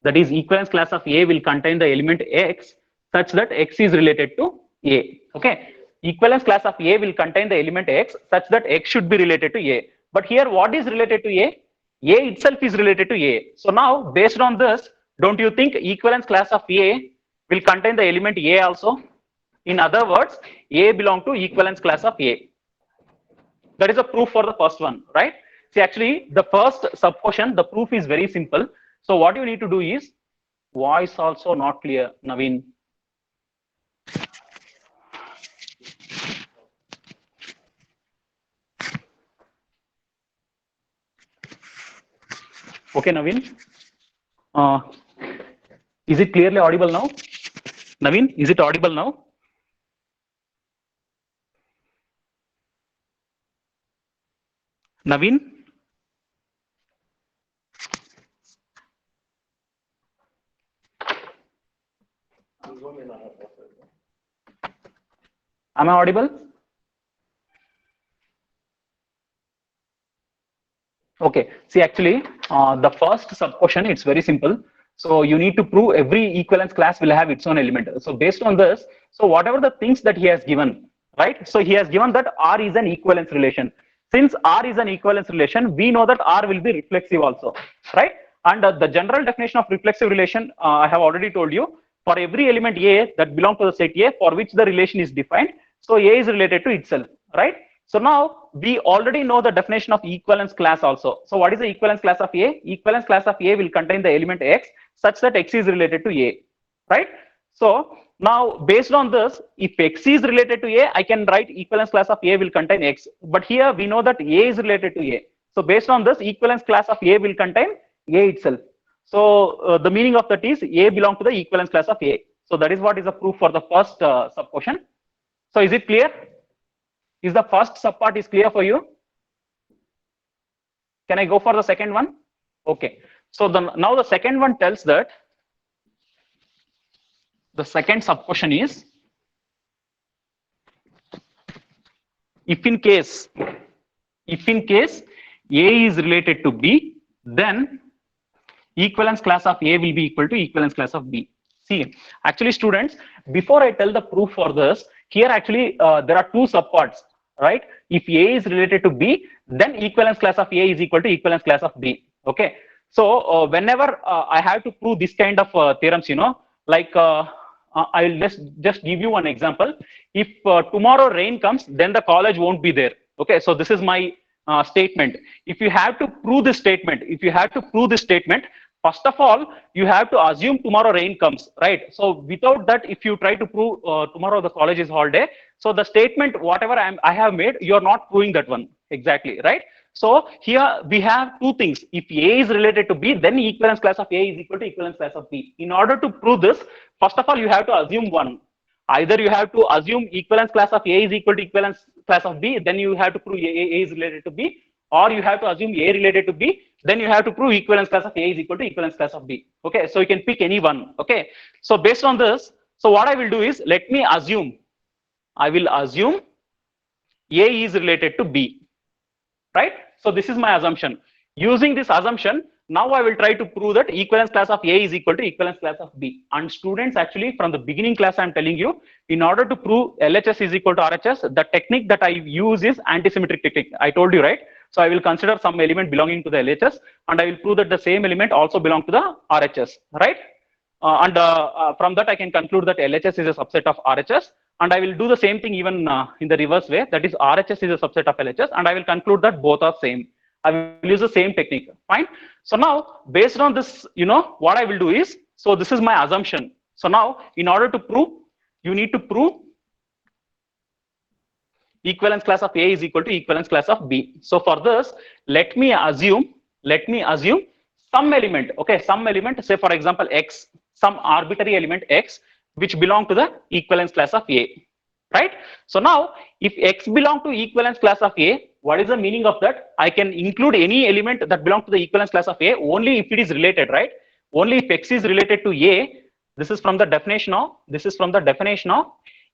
that is equivalence class of A will contain the element X such that X is related to A, okay? Equivalence class of A will contain the element X such that X should be related to A. But here, what is related to A? A itself is related to A. So now, based on this, don't you think equivalence class of A will contain the element A also? In other words, A belong to equivalence class of A. That is a proof for the first one, right? See, actually, the first subquotient, the proof is very simple. So what you need to do is, voice also not clear, Naveen. Okay, Naveen. Is it clearly audible now? Naveen, is it audible now? Naveen? Am I audible? Okay. See, actually, the first subquotient, it's very simple. So you need to prove every equivalence class will have its own element. So based on this, so whatever the things that he has given, right? So he has given that R is an equivalence relation. Since R is an equivalence relation, we know that R will be reflexive also, right? And the general definition of reflexive relation, I have already told you. For every element A that belong to the set A for which the relation is defined, so A is related to itself, right? So now we already know the definition of equivalence class also. So what is the equivalence class of A? Equivalence class of A will contain the element X such that X is related to A, right? So now based on this, if X is related to A, I can write equivalence class of A will contain X. But here we know that A is related to A. So based on this, equivalence class of A will contain A itself. So the meaning of that is A belong to the equivalence class of A. So that is what is the proof for the first subquotient. So is it clear? Is the first subpart is clear for you? Can I go for the second one? Okay. So now the second one tells that the second subquotient is, if in case A is related to B, then equivalence class of A will be equal to equivalence class of B. See, actually students, before I tell the proof for this, here actually there are two subparts, right? If A is related to B, then equivalence class of A is equal to equivalence class of B. Okay. So whenever I have to prove this kind of theorems, you know, like I will just give you one example. If tomorrow rain comes, then the college won't be there. Okay. So this is my statement. If you have to prove this statement, first of all, you have to assume tomorrow rain comes, right? So without that, if you try to prove tomorrow the college is holiday, so the statement, whatever I have made, you are not proving that one exactly, right? So here we have two things. If A is related to B, then equivalence class of A is equal to equivalence class of B. In order to prove this, first of all, you have to assume one. Either you have to assume equivalence class of A is equal to equivalence class of B, then you have to prove A is related to B, or you have to assume A related to B, then you have to prove equivalence class of A is equal to equivalence class of B. Okay, so you can pick any one. Okay, so based on this, so what I will do is, let me assume, I will assume A is related to B, right? So this is my assumption. Using this assumption, now I will try to prove that equivalence class of A is equal to equivalence class of B. And students, actually from the beginning class, I'm telling you, in order to prove LHS is equal to RHS, the technique that I use is antisymmetric technique. I told you, right? So I will consider some element belonging to the LHS, and I will prove that the same element also belongs to the RHS, right? From that, I can conclude that LHS is a subset of RHS, and I will do the same thing even in the reverse way. That is, RHS is a subset of LHS, and I will conclude that both are same. I will use the same technique. Fine. So now, based on this, you know, what I will do is, so this is my assumption. So now, in order to prove, you need to prove equivalence class of A is equal to equivalence class of B. So for this, let me assume some element. Okay, some element. Say for example X, some arbitrary element X, which belong to the equivalence class of A. right? So now, if X belong to equivalence class of A, what is the meaning of that? I can include any element that belongs to the equivalence class of A only if it is related, right? Only if X is related to A. This is from the definition of,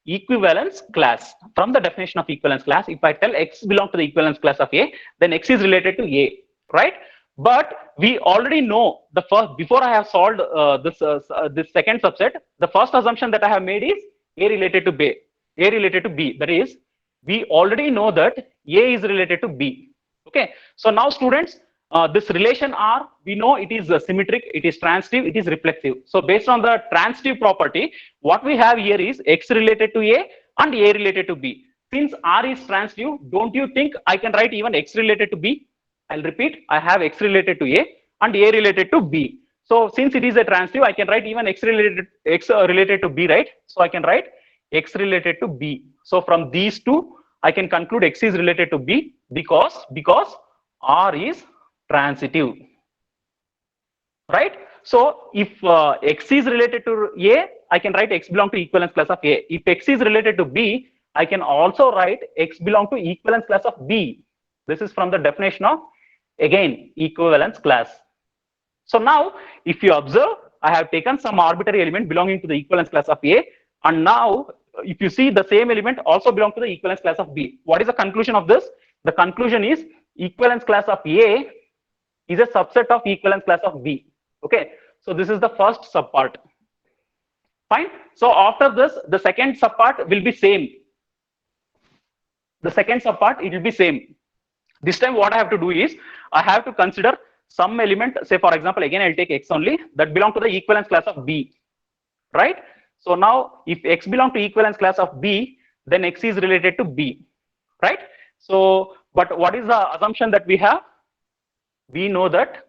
equivalence class. From the definition of equivalence class, if I tell X belong to the equivalence class of A, then X is related to A, right? But we already know the first, before I have solved this second subset, the first assumption that I have made is A related to B. A related to B. That is, we already know that A is related to B. Okay. So now, students, this relation R, we know it is symmetric, it is transitive, it is reflexive. So based on the transitive property, what we have here is X related to A and A related to B. Since R is transitive, don't you think I can write even X related to B? I'll repeat, I have X related to A and A related to B. So since it is a transitive, I can write even X related to B, right? So I can write X related to B. So from these two, I can conclude X is related to B because R is transitive, right? So if X is related to A, I can write X belong to equivalence class of A. If X is related to B, I can also write X belong to equivalence class of B. This is from the definition of, again, equivalence class. So now, if you observe, I have taken some arbitrary element belonging to the equivalence class of A, and now if you see, the same element also belong to the equivalence class of B. What is the conclusion of this? The conclusion is equivalence class of A is a subset of equivalence class of B. Okay, so this is the first subpart. Fine. So after this, the second subpart will be same. The second subpart, it will be same. This time what I have to do is, I have to consider some element, say for example, again I'll take X only, that belong to the equivalence class of B, right? So now if X belong to equivalence class of B, then X is related to B, right? So, but what is the assumption that we have? We know that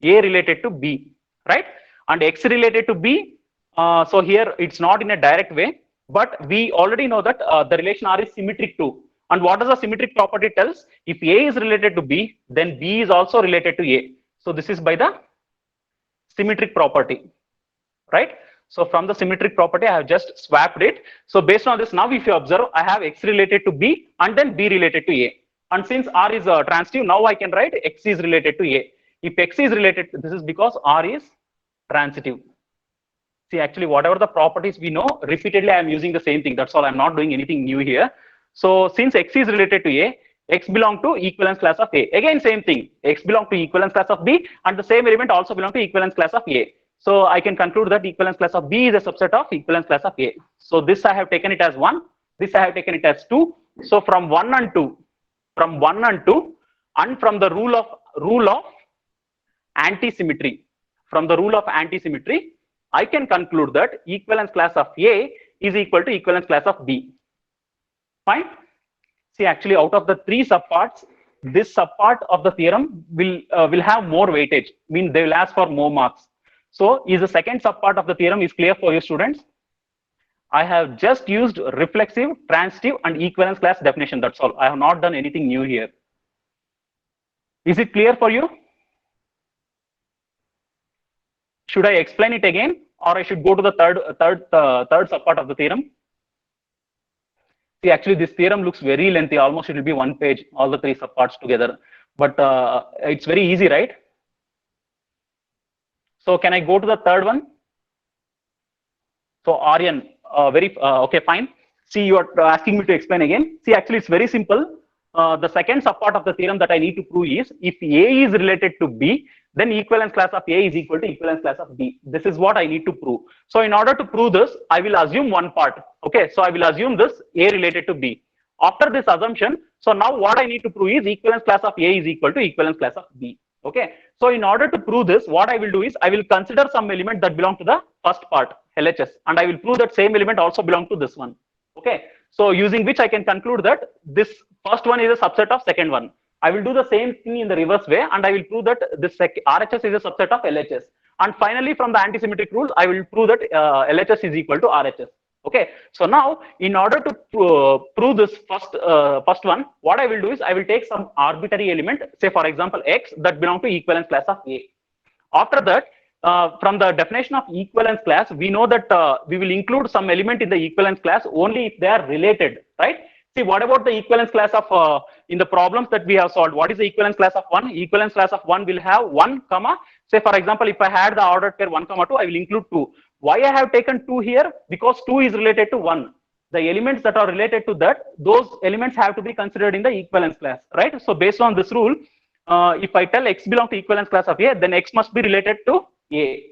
A related to B, right? And X related to B. So here it's not in a direct way, but we already know that the relation R is symmetric to. And what does the symmetric property tells? If A is related to B, then B is also related to A. So this is by the symmetric property, right? So from the symmetric property, I have just swapped it. So based on this, now if you observe, I have X related to B and then B related to A. And since R is transitive, now I can write X is related to A. If X is related, this is because R is transitive. See, actually, whatever the properties we know, repeatedly I am using the same thing. That's all. I'm not doing anything new here. So since X is related to A, X belong to equivalence class of A. Again, same thing. X belong to equivalence class of B, and the same element also belong to equivalence class of A. So I can conclude that equivalence class of B is a subset of equivalence class of A. So this I have taken it as 1. This I have taken it as 2. So from 1 and 2, and from the rule of anti-symmetry, I can conclude that equivalence class of A is equal to equivalence class of B. Fine. See, actually, out of the 3 subparts, this subpart of the theorem will have more weightage. Mean they will ask for more marks. So, is the second subpart of the theorem is clear for you, students? I have just used reflexive, transitive, and equivalence class definition. That's all. I have not done anything new here. Is it clear for you? Should I explain it again, or I should go to the third subpart of the theorem? See, actually, this theorem looks very lengthy. Almost it will be 1 page, all the 3 subparts together. But it's very easy, right? So can I go to the third one? So Aryan, okay, fine. See, you are asking me to explain again. See, actually, it's very simple. The second subpart of the theorem that I need to prove is, if A is related to B, then equivalence class of A is equal to equivalence class of B. This is what I need to prove. So in order to prove this, I will assume one part. Okay, so I will assume this A related to B. After this assumption, so now what I need to prove is equivalence class of A is equal to equivalence class of B. Okay, so in order to prove this, what I will do is I will consider some element that belong to the first part, LHS, and I will prove that same element also belong to this one. Okay, so using which I can conclude that this first one is a subset of second one. I will do the same thing in the reverse way, and I will prove that this RHS is a subset of LHS. And finally, from the anti-symmetric rules, I will prove that LHS is equal to RHS. Okay, so now in order to prove this first one, what I will do is I will take some arbitrary element, say for example X, that belong to equivalence class of A. After that, from the definition of equivalence class, we know that we will include some element in the equivalence class only if they are related, right? See, what about the equivalence class of in the problems that we have solved? What is the equivalence class of one? Equivalence class of one will have one comma. Say, for example, if I had the ordered pair 1 comma 2, I will include 2. Why I have taken 2 here? Because 2 is related to 1. The elements that are related to that, those elements have to be considered in the equivalence class, right? So based on this rule, if I tell X belong to equivalence class of A, then X must be related to A.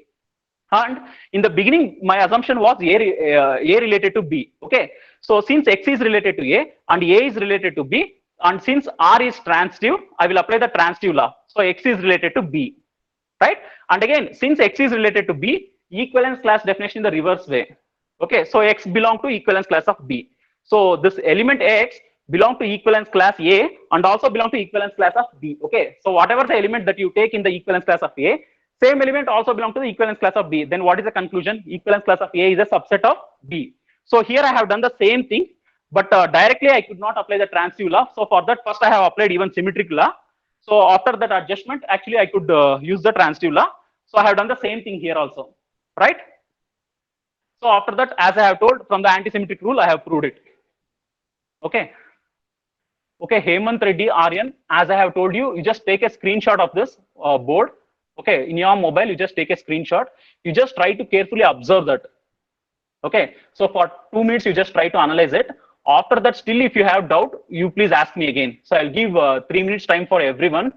And in the beginning, my assumption was A related to B. Okay. So since X is related to A and A is related to B, and since R is transitive, I will apply the transitive law. So X is related to B, right? And again, since X is related to B, equivalence class definition in the reverse way. Okay. So X belong to equivalence class of B. So this element X belong to equivalence class A and also belong to equivalence class of B. Okay. So whatever the element that you take in the equivalence class of A, same element also belong to the equivalence class of B. Then what is the conclusion? Equivalence class of A is a subset of B. So here I have done the same thing, but directly I could not apply the transitive law. So for that, first I have applied even symmetric law. So after that adjustment, actually I could use the transitive law. So I have done the same thing here also, right? So after that, as I have told, from the anti-symmetric rule, I have proved it. Okay. Okay, Hemant Reddy Aryan, as I have told you, you just take a screenshot of this board. Okay, in your mobile, you just take a screenshot. You just try to carefully observe that. Okay, so for 2 minutes, you just try to analyze it. After that, still, if you have doubt, you please ask me again. So I'll give 3 minutes time for everyone.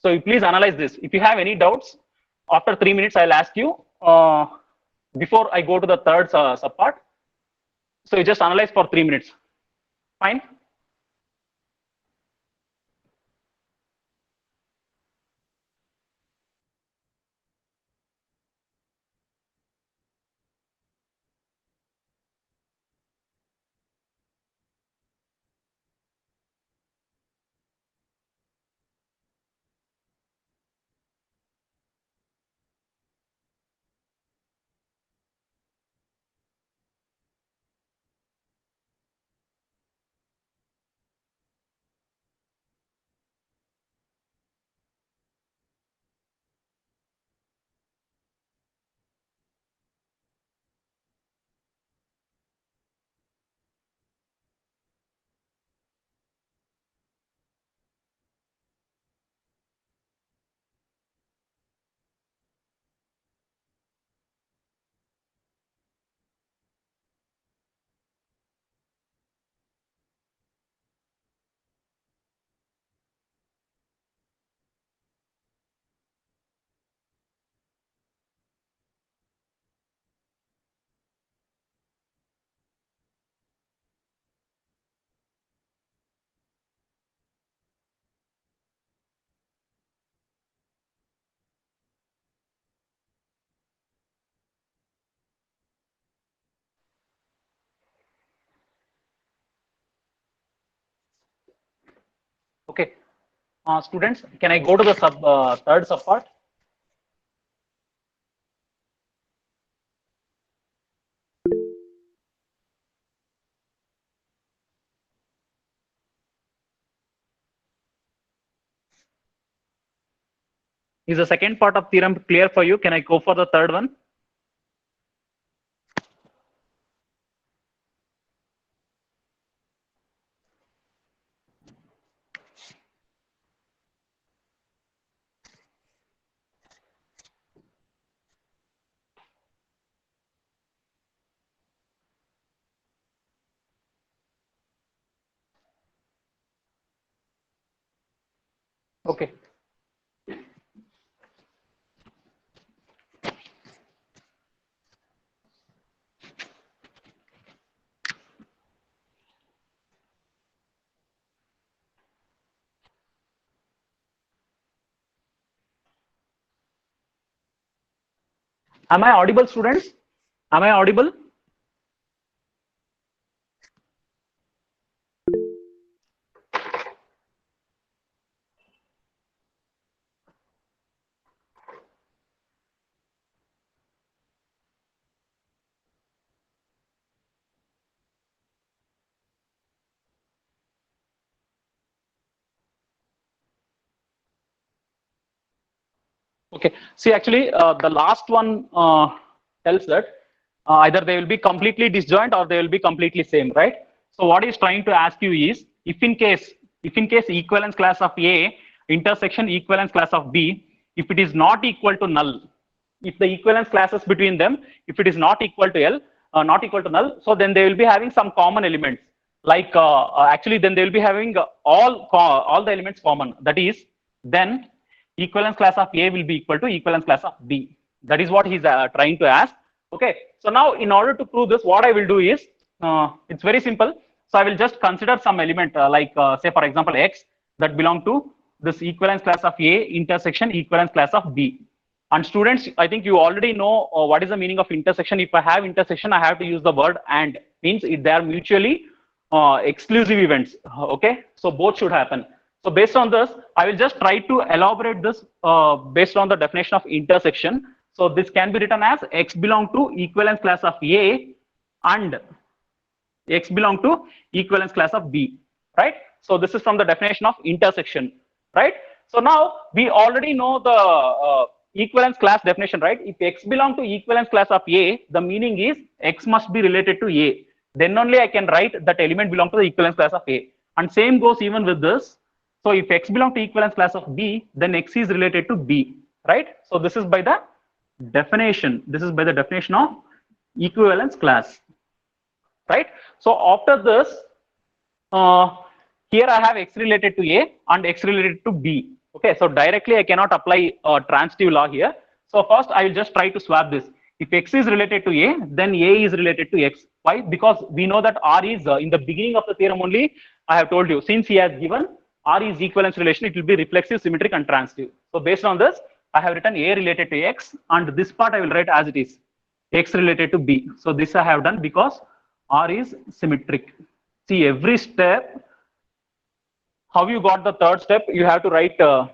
So you please analyze this. If you have any doubts, after 3 minutes, I'll ask you before I go to the third subpart. So you just analyze for 3 minutes. Fine. Okay. Students, can I go to the third subpart? Is the second part of theorem clear for you? Can I go for the third one? Okay. Am I audible, students? Am I audible? Okay. See, actually, the last one tells that either they will be completely disjoint or they will be completely same, right? So what he's trying to ask you is, if in case equivalence class of A intersection equivalence class of B, if it is not equal to null, if the equivalence classes between them, if it is not equal to not equal to null, so then they will be having some common elements. Like actually, then they will be having all the elements common. That is, then equivalence class of A will be equal to equivalence class of B. That is what he's trying to ask. Okay. So now, in order to prove this, what I will do is, it's very simple. So I will just consider some element like say for example X that belong to this equivalence class of A intersection equivalence class of B. And students, I think you already know what is the meaning of intersection. If I have intersection, I have to use the word and, means they are mutually exclusive events. Okay, so both should happen. So based on this, I will just try to elaborate this based on the definition of intersection. So this can be written as X belong to equivalence class of A and X belong to equivalence class of B, right? So this is from the definition of intersection, right? So now we already know the equivalence class definition, right? If X belong to equivalence class of A, the meaning is X must be related to A. Then only I can write that element belong to the equivalence class of A. And same goes even with this. So if X belong to equivalence class of B, then X is related to B, right? So this is by the definition. This is by the definition of equivalence class, right? So after this, uh, here I have X related to A and X related to B. Okay, so directly I cannot apply transitive law here. So first I will just try to swap this. If X is related to A, then A is related to X. Why? Because we know that R is in the beginning of the theorem only. I have told you, since he has given R is equivalence relation, it will be reflexive, symmetric, and transitive. So based on this, I have written A related to X, and this part I will write as it is, X related to B. So this I have done because R is symmetric. See, every step, how you got the third step, you have to write the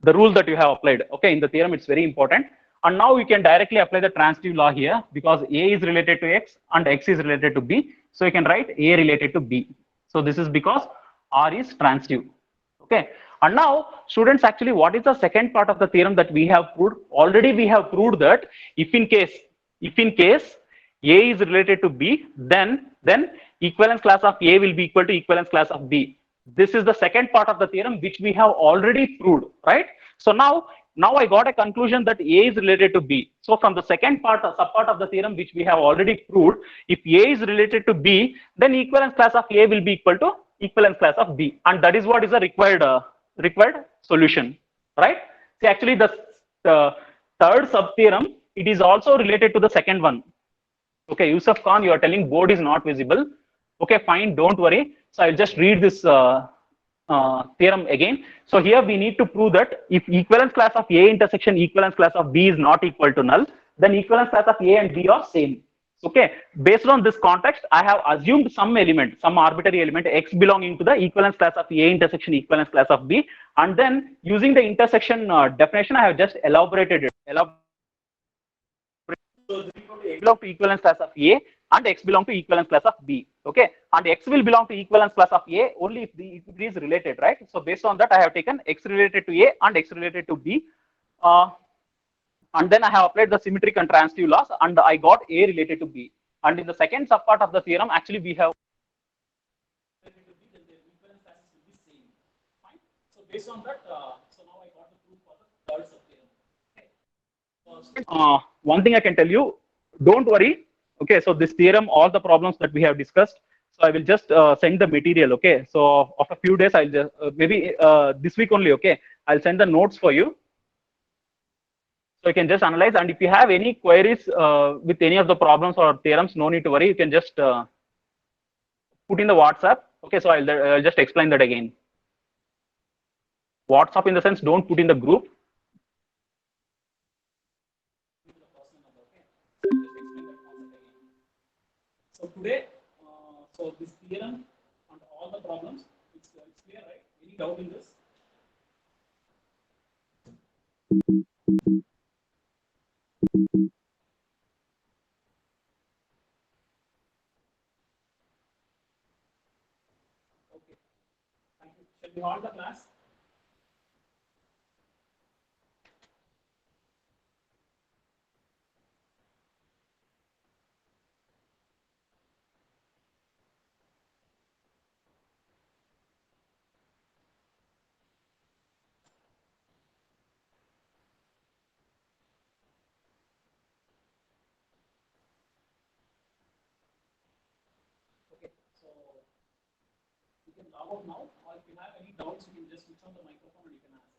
rule that you have applied. Okay, in the theorem, it's very important. And now we can directly apply the transitive law here because A is related to X and X is related to B. So you can write A related to B. So this is because R is transitive. Okay. And now, students, actually, what is the second part of the theorem that we have proved? Already we have proved that if in case A is related to B, then equivalence class of A will be equal to equivalence class of B. This is the second part of the theorem which we have already proved, right? So now I got a conclusion that A is related to B. So from the second part, subpart of the theorem which we have already proved, if A is related to B, then equivalence class of A will be equal to equivalence class of B, and that is what is the required solution, right? See, actually the third sub theorem, it is also related to the second one. Okay, Yusuf Khan, you are telling board is not visible. Okay, fine, don't worry. So I'll just read this theorem again. So here we need to prove that if equivalence class of A intersection equivalence class of B is not equal to null, then equivalence class of A and B are same. Okay, based on this context, I have assumed some element, some arbitrary element X belonging to the equivalence class of A intersection equivalence class of B, and then using the intersection definition, I have just elaborated it. So this belong to equivalence class of A and X belong to equivalence class of B. Okay, and X will belong to equivalence class of A only if it is related, right? So based on that, I have taken X related to A and X related to B. And then I have applied the symmetric and transitive laws, and I got A related to B. And in the second subpart of the theorem, actually we have so based on that, so now I got the proof for the third sub-theorem. One thing I can tell you, don't worry. Okay, so this theorem, all the problems that we have discussed, so I will just send the material. Okay, so after a few days, I'll just maybe this week only. Okay, I'll send the notes for you. So you can just analyze, and if you have any queries with any of the problems or theorems, no need to worry. You can just put in the WhatsApp. Okay, so I'll just explain that again. WhatsApp in the sense, don't put in the group. So today, so this theorem and all the problems, it's clear, right? Any doubt in this? Okay. Thank you. Shall we hold the class? log out now, or if you have any doubts, you can just switch on the microphone and you can ask.